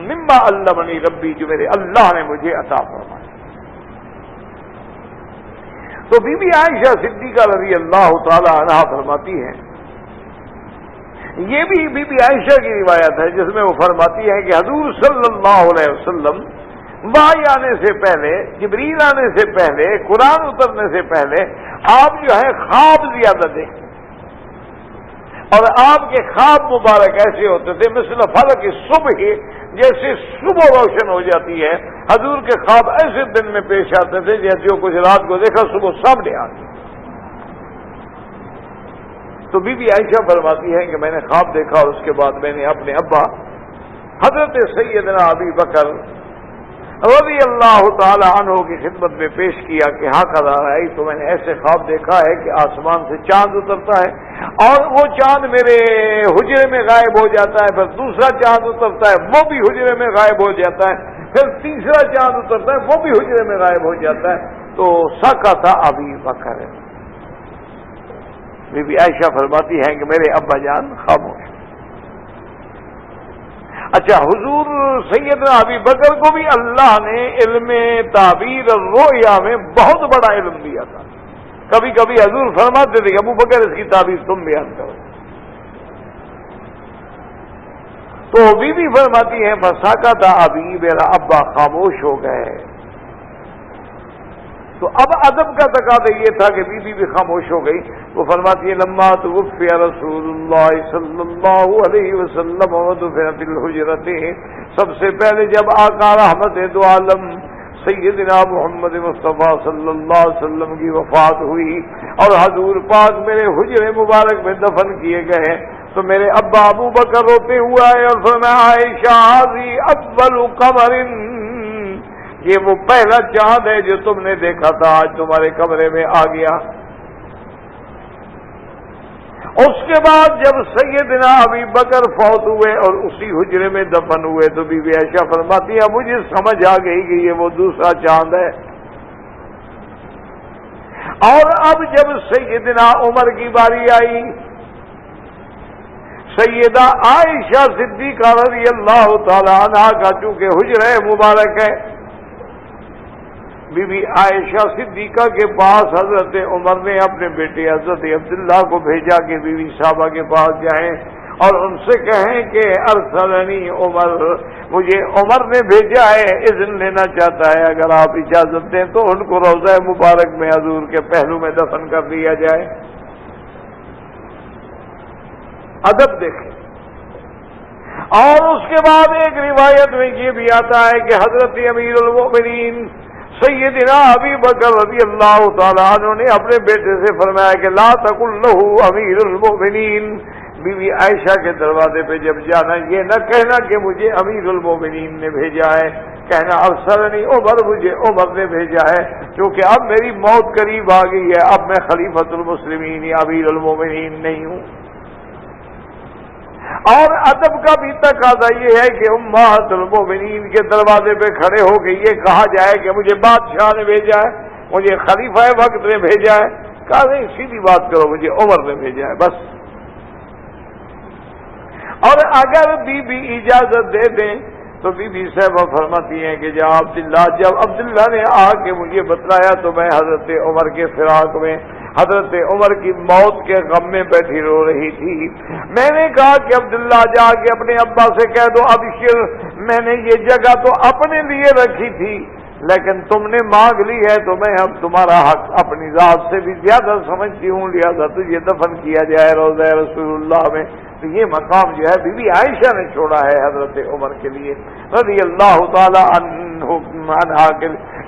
مما علمنی ربی، جو میرے اللہ نے مجھے عطا فرمایا۔ تو بی بی عائشہ صدیقہ رضی اللہ تعالی عنہا فرماتی ہیں، یہ بھی بی بی عائشہ کی روایت ہے جس میں وہ فرماتی ہے کہ حضور صلی اللہ علیہ وسلم وحی آنے سے پہلے، جبریل آنے سے پہلے، قرآن اترنے سے پہلے آپ جو ہے خواب زیادہ دیکھتے، اور آپ کے خواب مبارک ایسے ہوتے تھے مثل فلق صبح، جیسے صبح روشن ہو جاتی ہے، حضور کے خواب ایسے دن میں پیش آتے تھے جیسے وہ کچھ رات کو دیکھا صبح سامنے آ گئے۔ تو بی بی عائشہ فرماتی ہے کہ میں نے خواب دیکھا اور اس کے بعد میں نے اپنے ابا حضرت سیدنا ابی بکر رضی اللہ تعالی عنہ کی خدمت میں پیش کیا کہ ہاں قضا ہے تو میں نے ایسے خواب دیکھا ہے کہ آسمان سے چاند اترتا ہے اور وہ چاند میرے حجرے میں غائب ہو جاتا ہے، پھر دوسرا چاند اترتا ہے وہ بھی حجرے میں غائب ہو جاتا ہے، پھر تیسرا چاند اترتا ہے وہ بھی حجرے میں غائب ہو جاتا ہے۔ تو سکت ابی بکر، بی بی عائشہ فرماتی ہیں کہ میرے ابا جان خاموش۔ اچھا، حضور سیدنا ابی بکر کو بھی اللہ نے علم تعبیر الرؤیا میں بہت بڑا علم دیا تھا۔ کبھی کبھی حضور فرماتے تھے کہ ابو بکر اس کی تعبیر تم بیان کرو۔ تو بی بی فرماتی ہیں فسکت ابی، میرا ابا خاموش ہو گئے۔ تو اب ادب کا تقاضا یہ تھا کہ بی بی بھی خاموش ہو گئی۔ وہ فرماتی ہے لما توفی رسول اللہ صلی اللہ علیہ وسلم ودفن فی الحجرۃ، سب سے پہلے جب آقا رحمت دو عالم سیدنا محمد مصطفیٰ صلی اللہ علیہ وسلم کی وفات ہوئی اور حضور پاک میرے حجرے مبارک میں دفن کیے گئے، تو میرے ابا ابو بکر روتے ہوا ہے اور فرمایا عائشہ ھذی اول قمر، یہ وہ پہلا چاند ہے جو تم نے دیکھا تھا، آج تمہارے کمرے میں آ گیا۔ اس کے بعد جب سیدنا ابی بکر فوت ہوئے اور اسی حجرے میں دفن ہوئے تو بی بی عائشہ فرماتی ہے مجھے سمجھ آ گئی کہ یہ وہ دوسرا چاند ہے۔ اور اب جب سیدنا عمر کی باری آئی، سیدہ عائشہ صدیقہ رضی اللہ تعالی عنہا کا چونکہ حجرہ مبارک ہے، بی بی عائشہ صدیقہ کے پاس حضرت عمر نے اپنے بیٹے حضرت عبداللہ کو بھیجا کہ بی بی صاحبہ کے پاس جائیں اور ان سے کہیں کہ ارسلنی عمر، مجھے عمر نے بھیجا ہے، اذن لینا چاہتا ہے، اگر آپ اجازت دیں تو ان کو روضہ مبارک میں حضور کے پہلو میں دفن کر دیا جائے۔ ادب دیکھیں۔ اور اس کے بعد ایک روایت میں یہ بھی آتا ہے کہ حضرت امیر المؤمنین سیدنا ابی بکر رضی اللہ تعالیٰ عنہ نے اپنے بیٹے سے فرمایا کہ لا تقل لہ امیر المؤمنین، بی بی عائشہ کے دروازے پہ جب جانا یہ نہ کہنا کہ مجھے امیر المؤمنین نے بھیجا ہے، کہنا ارسلنی عمر، مجھے عمر نے بھیجا ہے، کیونکہ اب میری موت قریب آ گئی ہے، اب میں خلیفۃ المسلمین یا امیر المؤمنین نہیں ہوں۔ اور ادب کا بھی تقاضا یہ ہے کہ امہات المؤمنین کے دروازے پہ کھڑے ہو کے یہ کہا جائے کہ مجھے بادشاہ نے بھیجا ہے، مجھے خلیفہ وقت نے بھیجا ہے، کہا نہیں سیدھی بات کرو مجھے عمر نے بھیجا ہے بس۔ اور اگر بی بی اجازت دے دیں تو بی بی صاحبہ فرماتی ہیں کہ جب عبداللہ نے آ کے مجھے بتلایا تو میں حضرت عمر کے فراق میں، حضرت عمر کی موت کے غم میں بیٹھی رو رہی تھی۔ میں نے کہا کہ عبداللہ جا کے اپنے ابا سے کہہ دو ابشر، میں نے یہ جگہ تو اپنے لیے رکھی تھی لیکن تم نے مانگ لی ہے تو میں اب تمہارا حق اپنی ذات سے بھی زیادہ سمجھتی ہوں، لہذا تجھے دفن کیا جائے روضہ رسول اللہ میں۔ تو یہ مقام جو ہے بی بی عائشہ نے چھوڑا ہے حضرت عمر کے لیے رضی اللہ تعالی عنہا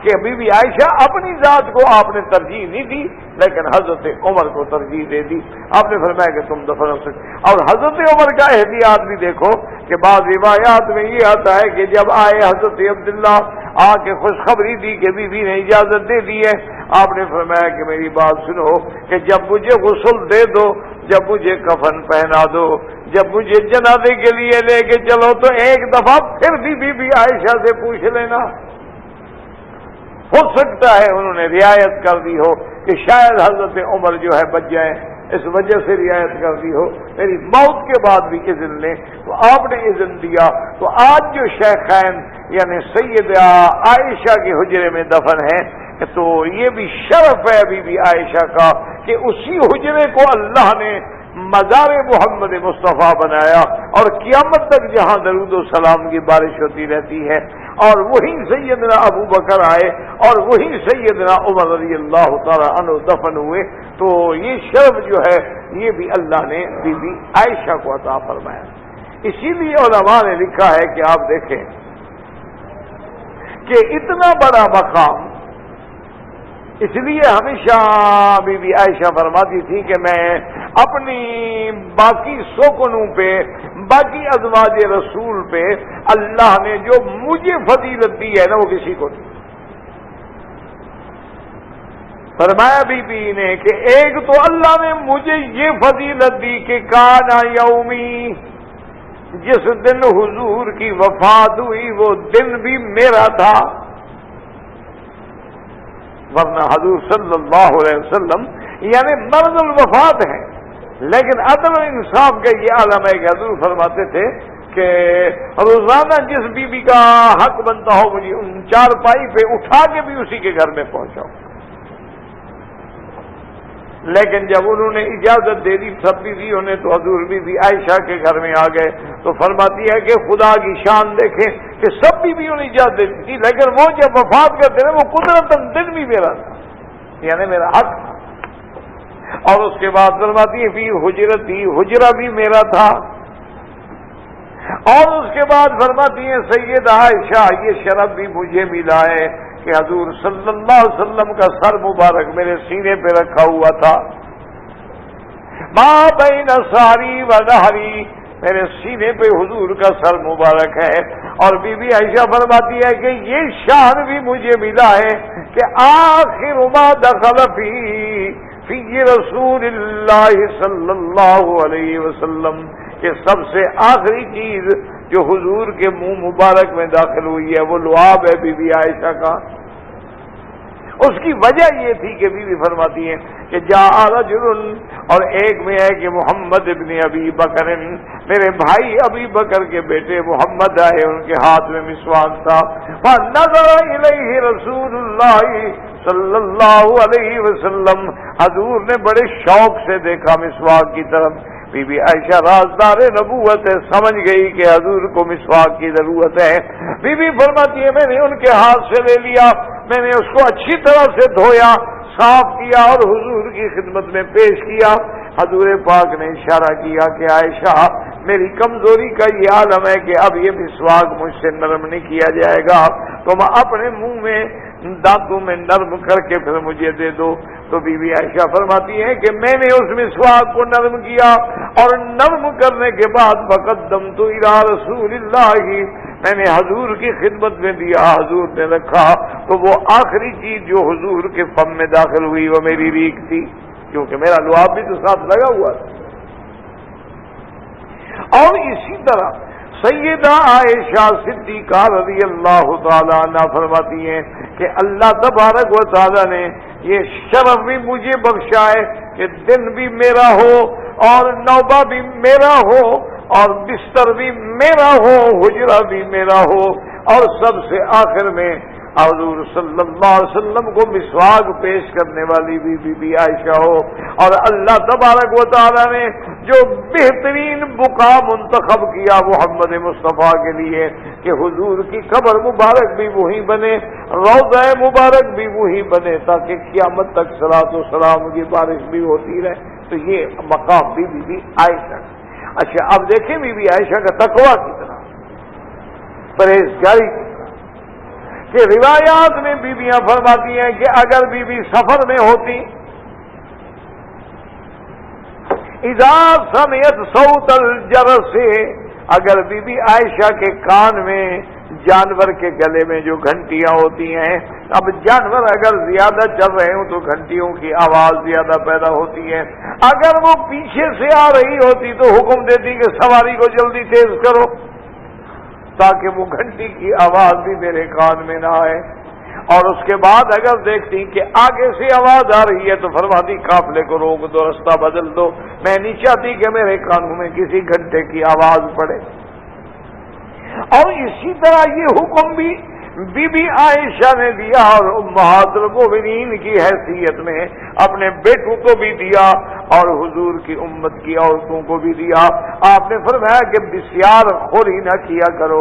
کہ بی بی عائشہ اپنی ذات کو آپ نے ترجیح نہیں دی لیکن حضرت عمر کو ترجیح دے دی۔ آپ نے فرمایا کہ تم دفن ہو سکتے۔ اور حضرت عمر کا احتیاط بھی دیکھو کہ بعض روایات میں یہ آتا ہے کہ جب آئے حضرت عبداللہ آ کے خوشخبری دی کہ بی بی نے اجازت دے دی ہے، آپ نے فرمایا کہ میری بات سنو کہ جب مجھے غسل دے دو، جب مجھے کفن پہنا دو، جب مجھے جنازے کے لیے لے کے چلو تو ایک دفعہ پھر بھی بی بی عائشہ سے پوچھ لینا، ہو سکتا ہے انہوں نے رعایت کر دی ہو کہ شاید حضرت عمر جو ہے بچ جائیں، اس وجہ سے رعایت کر دی ہو، میری موت کے بعد بھی اذن لیں۔ تو آپ نے اذن دیا۔ تو آج جو شیخین یعنی سیدہ عائشہ کے حجرے میں دفن ہے تو یہ بھی شرف ہے بی بی عائشہ کا کہ اسی حجرے کو اللہ نے مزار محمد مصطفیٰ بنایا اور قیامت تک جہاں درود و سلام کی بارش ہوتی رہتی ہے، اور وہی سیدنا ابو بکر آئے اور وہی سیدنا عمر رضی اللہ تعالی عنہ دفن ہوئے، تو یہ شرف جو ہے یہ بھی اللہ نے بی بی عائشہ کو عطا فرمایا۔ اسی لیے علماء نے لکھا ہے کہ آپ دیکھیں کہ اتنا بڑا مقام اس لیے ہمیشہ بی بی عائشہ فرماتی تھی کہ میں اپنی باقی سوکنوں پہ، باقی ازواج رسول پہ اللہ نے جو مجھے فضیلت دی ہے نا وہ کسی کو نہیں۔ فرمایا بی بی نے کہ ایک تو اللہ نے مجھے یہ فضیلت دی کہ کانا یومی، جس دن حضور کی وفات ہوئی وہ دن بھی میرا تھا، ورنہ حضور صلی اللہ علیہ وسلم یعنی مرض الوفات ہیں، لیکن عدل و انصاف کا یہ عالم ہے کہ حضور فرماتے تھے کہ روزانہ جس بی بی کا حق بنتا ہو مجھے ان چارپائی پہ اٹھا کے بھی اسی کے گھر میں پہنچاؤ۔ لیکن جب انہوں نے اجازت دے دی سب بیویوں نے تو حضور بی بی عائشہ کے گھر میں آ گئے تو فرماتی ہے کہ خدا کی شان دیکھیں کہ سب بیویوں نے اجازت دے دی تھی، لیکن وہ جب وفات کرتے ہیں وہ قدرتاً دن بھی میرا تھا، یعنی میرا حق تھا۔ اور اس کے بعد فرماتی ہے فی حجرتی، حجرہ بھی میرا تھا۔ اور اس کے بعد فرماتی ہیں سیدہ عائشہ یہ شرف بھی مجھے ملا ہے کہ حضور صلی اللہ علیہ وسلم کا سر مبارک میرے سینے پہ رکھا ہوا تھا، ما بین ساری و نہری، میرے سینے پہ حضور کا سر مبارک ہے۔ اور بی بی عائشہ فرماتی ہے کہ یہ شان بھی مجھے ملا ہے کہ آخر ما دخل فی رسول اللہ صلی اللہ علیہ وسلم، کہ سب سے آخری چیز جو حضور کے منہ مبارک میں داخل ہوئی ہے وہ لعاب ہے بی بی عائشہ کا۔ اس کی وجہ یہ تھی کہ بی بی فرماتی ہیں کہ جاء رجل، اور ایک میں ہے کہ محمد ابن ابی بکر، میرے بھائی ابی بکر کے بیٹے محمد آئے، ان کے ہاتھ میں مسواک تھا، فنظر الیہ رسول اللہ صلی اللہ علیہ وسلم، حضور نے بڑے شوق سے دیکھا مسواک کی طرف۔ بی بی عائشہ رازدار نبوت ہے، سمجھ گئی کہ حضور کو مسواک کی ضرورت ہے۔ بی بی فرماتی ہے میں نے ان کے ہاتھ سے لے لیا، میں نے اس کو اچھی طرح سے دھویا، صاف کیا اور حضور کی خدمت میں پیش کیا۔ حضور پاک نے اشارہ کیا کہ عائشہ میری کمزوری کا یہ عالم ہے کہ اب یہ مسواک مجھ سے نرم نہیں کیا جائے گا، تم اپنے منہ میں دانتوں میں نرم کر کے پھر مجھے دے دو۔ تو بی بی عائشہ فرماتی ہے کہ میں نے اس مسواک کو نرم کیا اور نرم کرنے کے بعد فقدمت الی رسول اللہ، میں نے حضور کی خدمت میں دیا، حضور نے رکھا، تو وہ آخری چیز جو حضور کے فم میں داخل ہوئی وہ میری ریک تھی، کیونکہ میرا لعاب بھی تو ساتھ لگا ہوا تھا۔ اور اسی طرح سیدہ عائشہ صدیقہ رضی اللہ تعالیٰ عنہ فرماتی ہیں کہ اللہ تبارک و تعالیٰ نے یہ شرف بھی مجھے بخشا ہے کہ دن بھی میرا ہو اور نوبہ بھی میرا ہو اور بستر بھی میرا ہو، حجرہ بھی میرا ہو، اور سب سے آخر میں حضور صلی اللہ علیہ وسلم کو مسواک پیش کرنے والی بھی بی بی عائشہ ہو۔ اور اللہ تبارک و تعالیٰ نے جو بہترین بقا منتخب کیا محمد مصطفیٰ کے لیے کہ حضور کی قبر مبارک بھی وہی بنے، روضہ مبارک بھی وہی بنے، تاکہ قیامت تک صلاۃ و سلام کی بارش بھی ہوتی رہے، تو یہ مقام بھی بی بی عائشہ۔ اچھا اب دیکھیں بی بی عائشہ کا تقویٰ کتنا، پرہیزگاری کہ روایات میں بیویاں فرماتی ہیں کہ اگر بی بی سفر میں ہوتی، اذا سمعت صوت الجرس، اگر بی بی عائشہ کے کان میں جانور کے گلے میں جو گھنٹیاں ہوتی ہیں، اب جانور اگر زیادہ چل رہے ہوں تو گھنٹیوں کی آواز زیادہ پیدا ہوتی ہے، اگر وہ پیچھے سے آ رہی ہوتی تو حکم دیتی کہ سواری کو جلدی تیز کرو تاکہ وہ گھنٹی کی آواز بھی میرے کان میں نہ آئے۔ اور اس کے بعد اگر دیکھتی کہ آگے سے آواز آ رہی ہے تو فرماتی قافلے کو روک دو، رستہ بدل دو، میں نہیں چاہتی کہ میرے کانوں میں کسی گھنٹے کی آواز پڑے۔ اور اسی طرح یہ حکم بھی بی بی عائشہ نے دیا اور امہات المؤمنین کی حیثیت میں اپنے بیٹوں کو بھی دیا اور حضور کی امت کی عورتوں کو بھی دیا۔ آپ نے فرمایا کہ بسیار خوری نہ کیا کرو،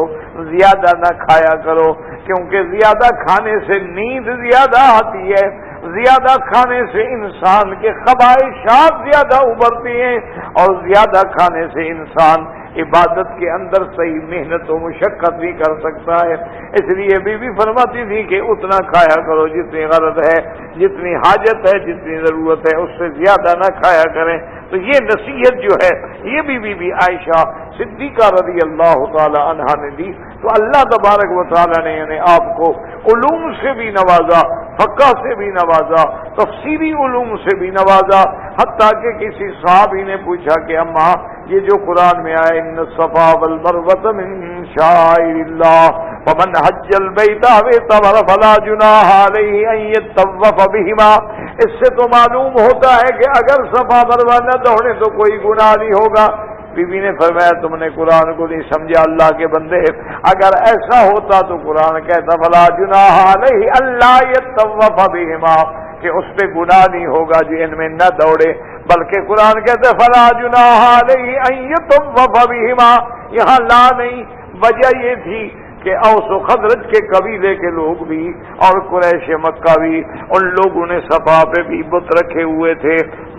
زیادہ نہ کھایا کرو، کیونکہ زیادہ کھانے سے نیند زیادہ آتی ہے، زیادہ کھانے سے انسان کے خواہشات زیادہ ابھرتی ہیں، اور زیادہ کھانے سے انسان عبادت کے اندر صحیح محنت و مشقت بھی کر سکتا ہے۔ اس لیے بی بی فرماتی تھی کہ اتنا کھایا کرو جتنی غرض ہے، جتنی حاجت ہے، جتنی ضرورت ہے، اس سے زیادہ نہ کھایا کریں۔ تو یہ نصیحت جو ہے یہ بھی بی بی عائشہ صدیقہ رضی اللہ تعالی عنہا نے دی۔ تو اللہ تبارک و تعالی نے یعنی آپ کو علوم سے بھی نوازا، فقہ سے بھی نوازا، تفسیری علوم سے بھی نوازا، حتیٰ کہ کسی صحابی نے پوچھا کہ اماں یہ جو قرآن میں آئے ان الصفا والمروۃ من شعائر اللہ ومن حج البیت او اعتمر فلا جناح علیہ ان یطوف بہما، اس سے تو معلوم ہوتا ہے کہ اگر صفا مروہ نہ دوڑے تو کوئی گناہ نہیں ہوگا۔ بی بی نے فرمایا تم نے قرآن کو نہیں سمجھا اللہ کے بندے، اگر ایسا ہوتا تو قرآن کہتا فلا جناح علیہ الا یطوف بہما، کہ اس پہ گناہ نہیں ہوگا جو ان میں نہ دوڑے، بلکہ قرآن کہتے فلا جناح علیہ ان یطوف بہما، یہاں لا نہیں، وجہ یہ تھی کہ اوس و خزرج کے قبیلے کے لوگ بھی اور قریش مکہ بھی، ان لوگوں نے صفا پہ بھی بت رکھے ہوئے تھے،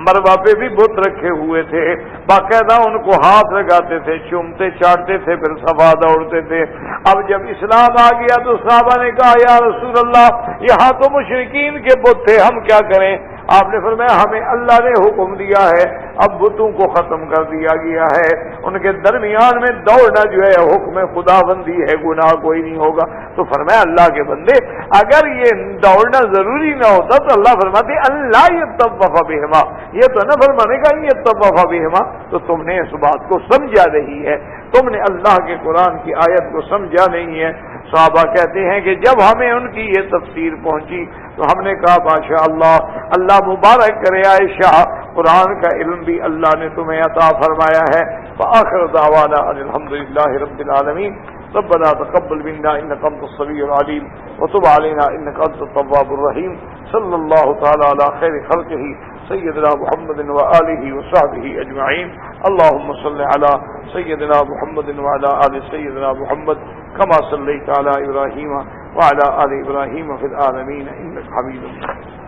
مروہ پہ بھی بت رکھے ہوئے تھے، باقاعدہ ان کو ہاتھ لگاتے تھے، چومتے چاٹتے تھے، پھر صفا دوڑتے تھے۔ اب جب اسلام آ گیا تو صحابہ نے کہا یا رسول اللہ یہاں تو مشرکین کے بت تھے، ہم کیا کریں؟ آپ نے فرمایا ہمیں اللہ نے حکم دیا ہے، اب بتوں کو ختم کر دیا گیا ہے، ان کے درمیان میں دوڑنا جو ہے حکم خدا بندی ہے، گناہ کوئی نہیں ہوگا۔ تو فرمایا اللہ کے بندے اگر یہ دوڑنا ضروری نہ ہوتا تو اللہ فرماتے اللہ یطوف بہما، یہ تو نہ فرمانے کا یطوف بہما، تو تم نے اس بات کو سمجھا نہیں ہے، تم نے اللہ کے قرآن کی آیت کو سمجھا نہیں ہے۔ صحابہ کہتے ہیں کہ جب ہمیں ان کی یہ تفسیر پہنچی تو ہم نے کہا ماشاء اللہ، اللہ مبارک کرے عائشہ، قرآن کا علم بھی اللہ نے تمہیں عطا فرمایا ہے۔ فآخر دعوانا ان الحمدللہ رب العالمین، ربنا تقبل منا انك انت السميع العليم وتب علينا انك انت التواب الرحيم، صلی اللہ تعالی علی خیر خلقہ سیدنا محمد وآلہ وصحبہ اجمعین، اللهم صل علی سیدنا محمد وعلى آل سیدنا محمد كما صليت على إبراهيم وعلى آل إبراهيم في العالمين إنك حميد مجيد۔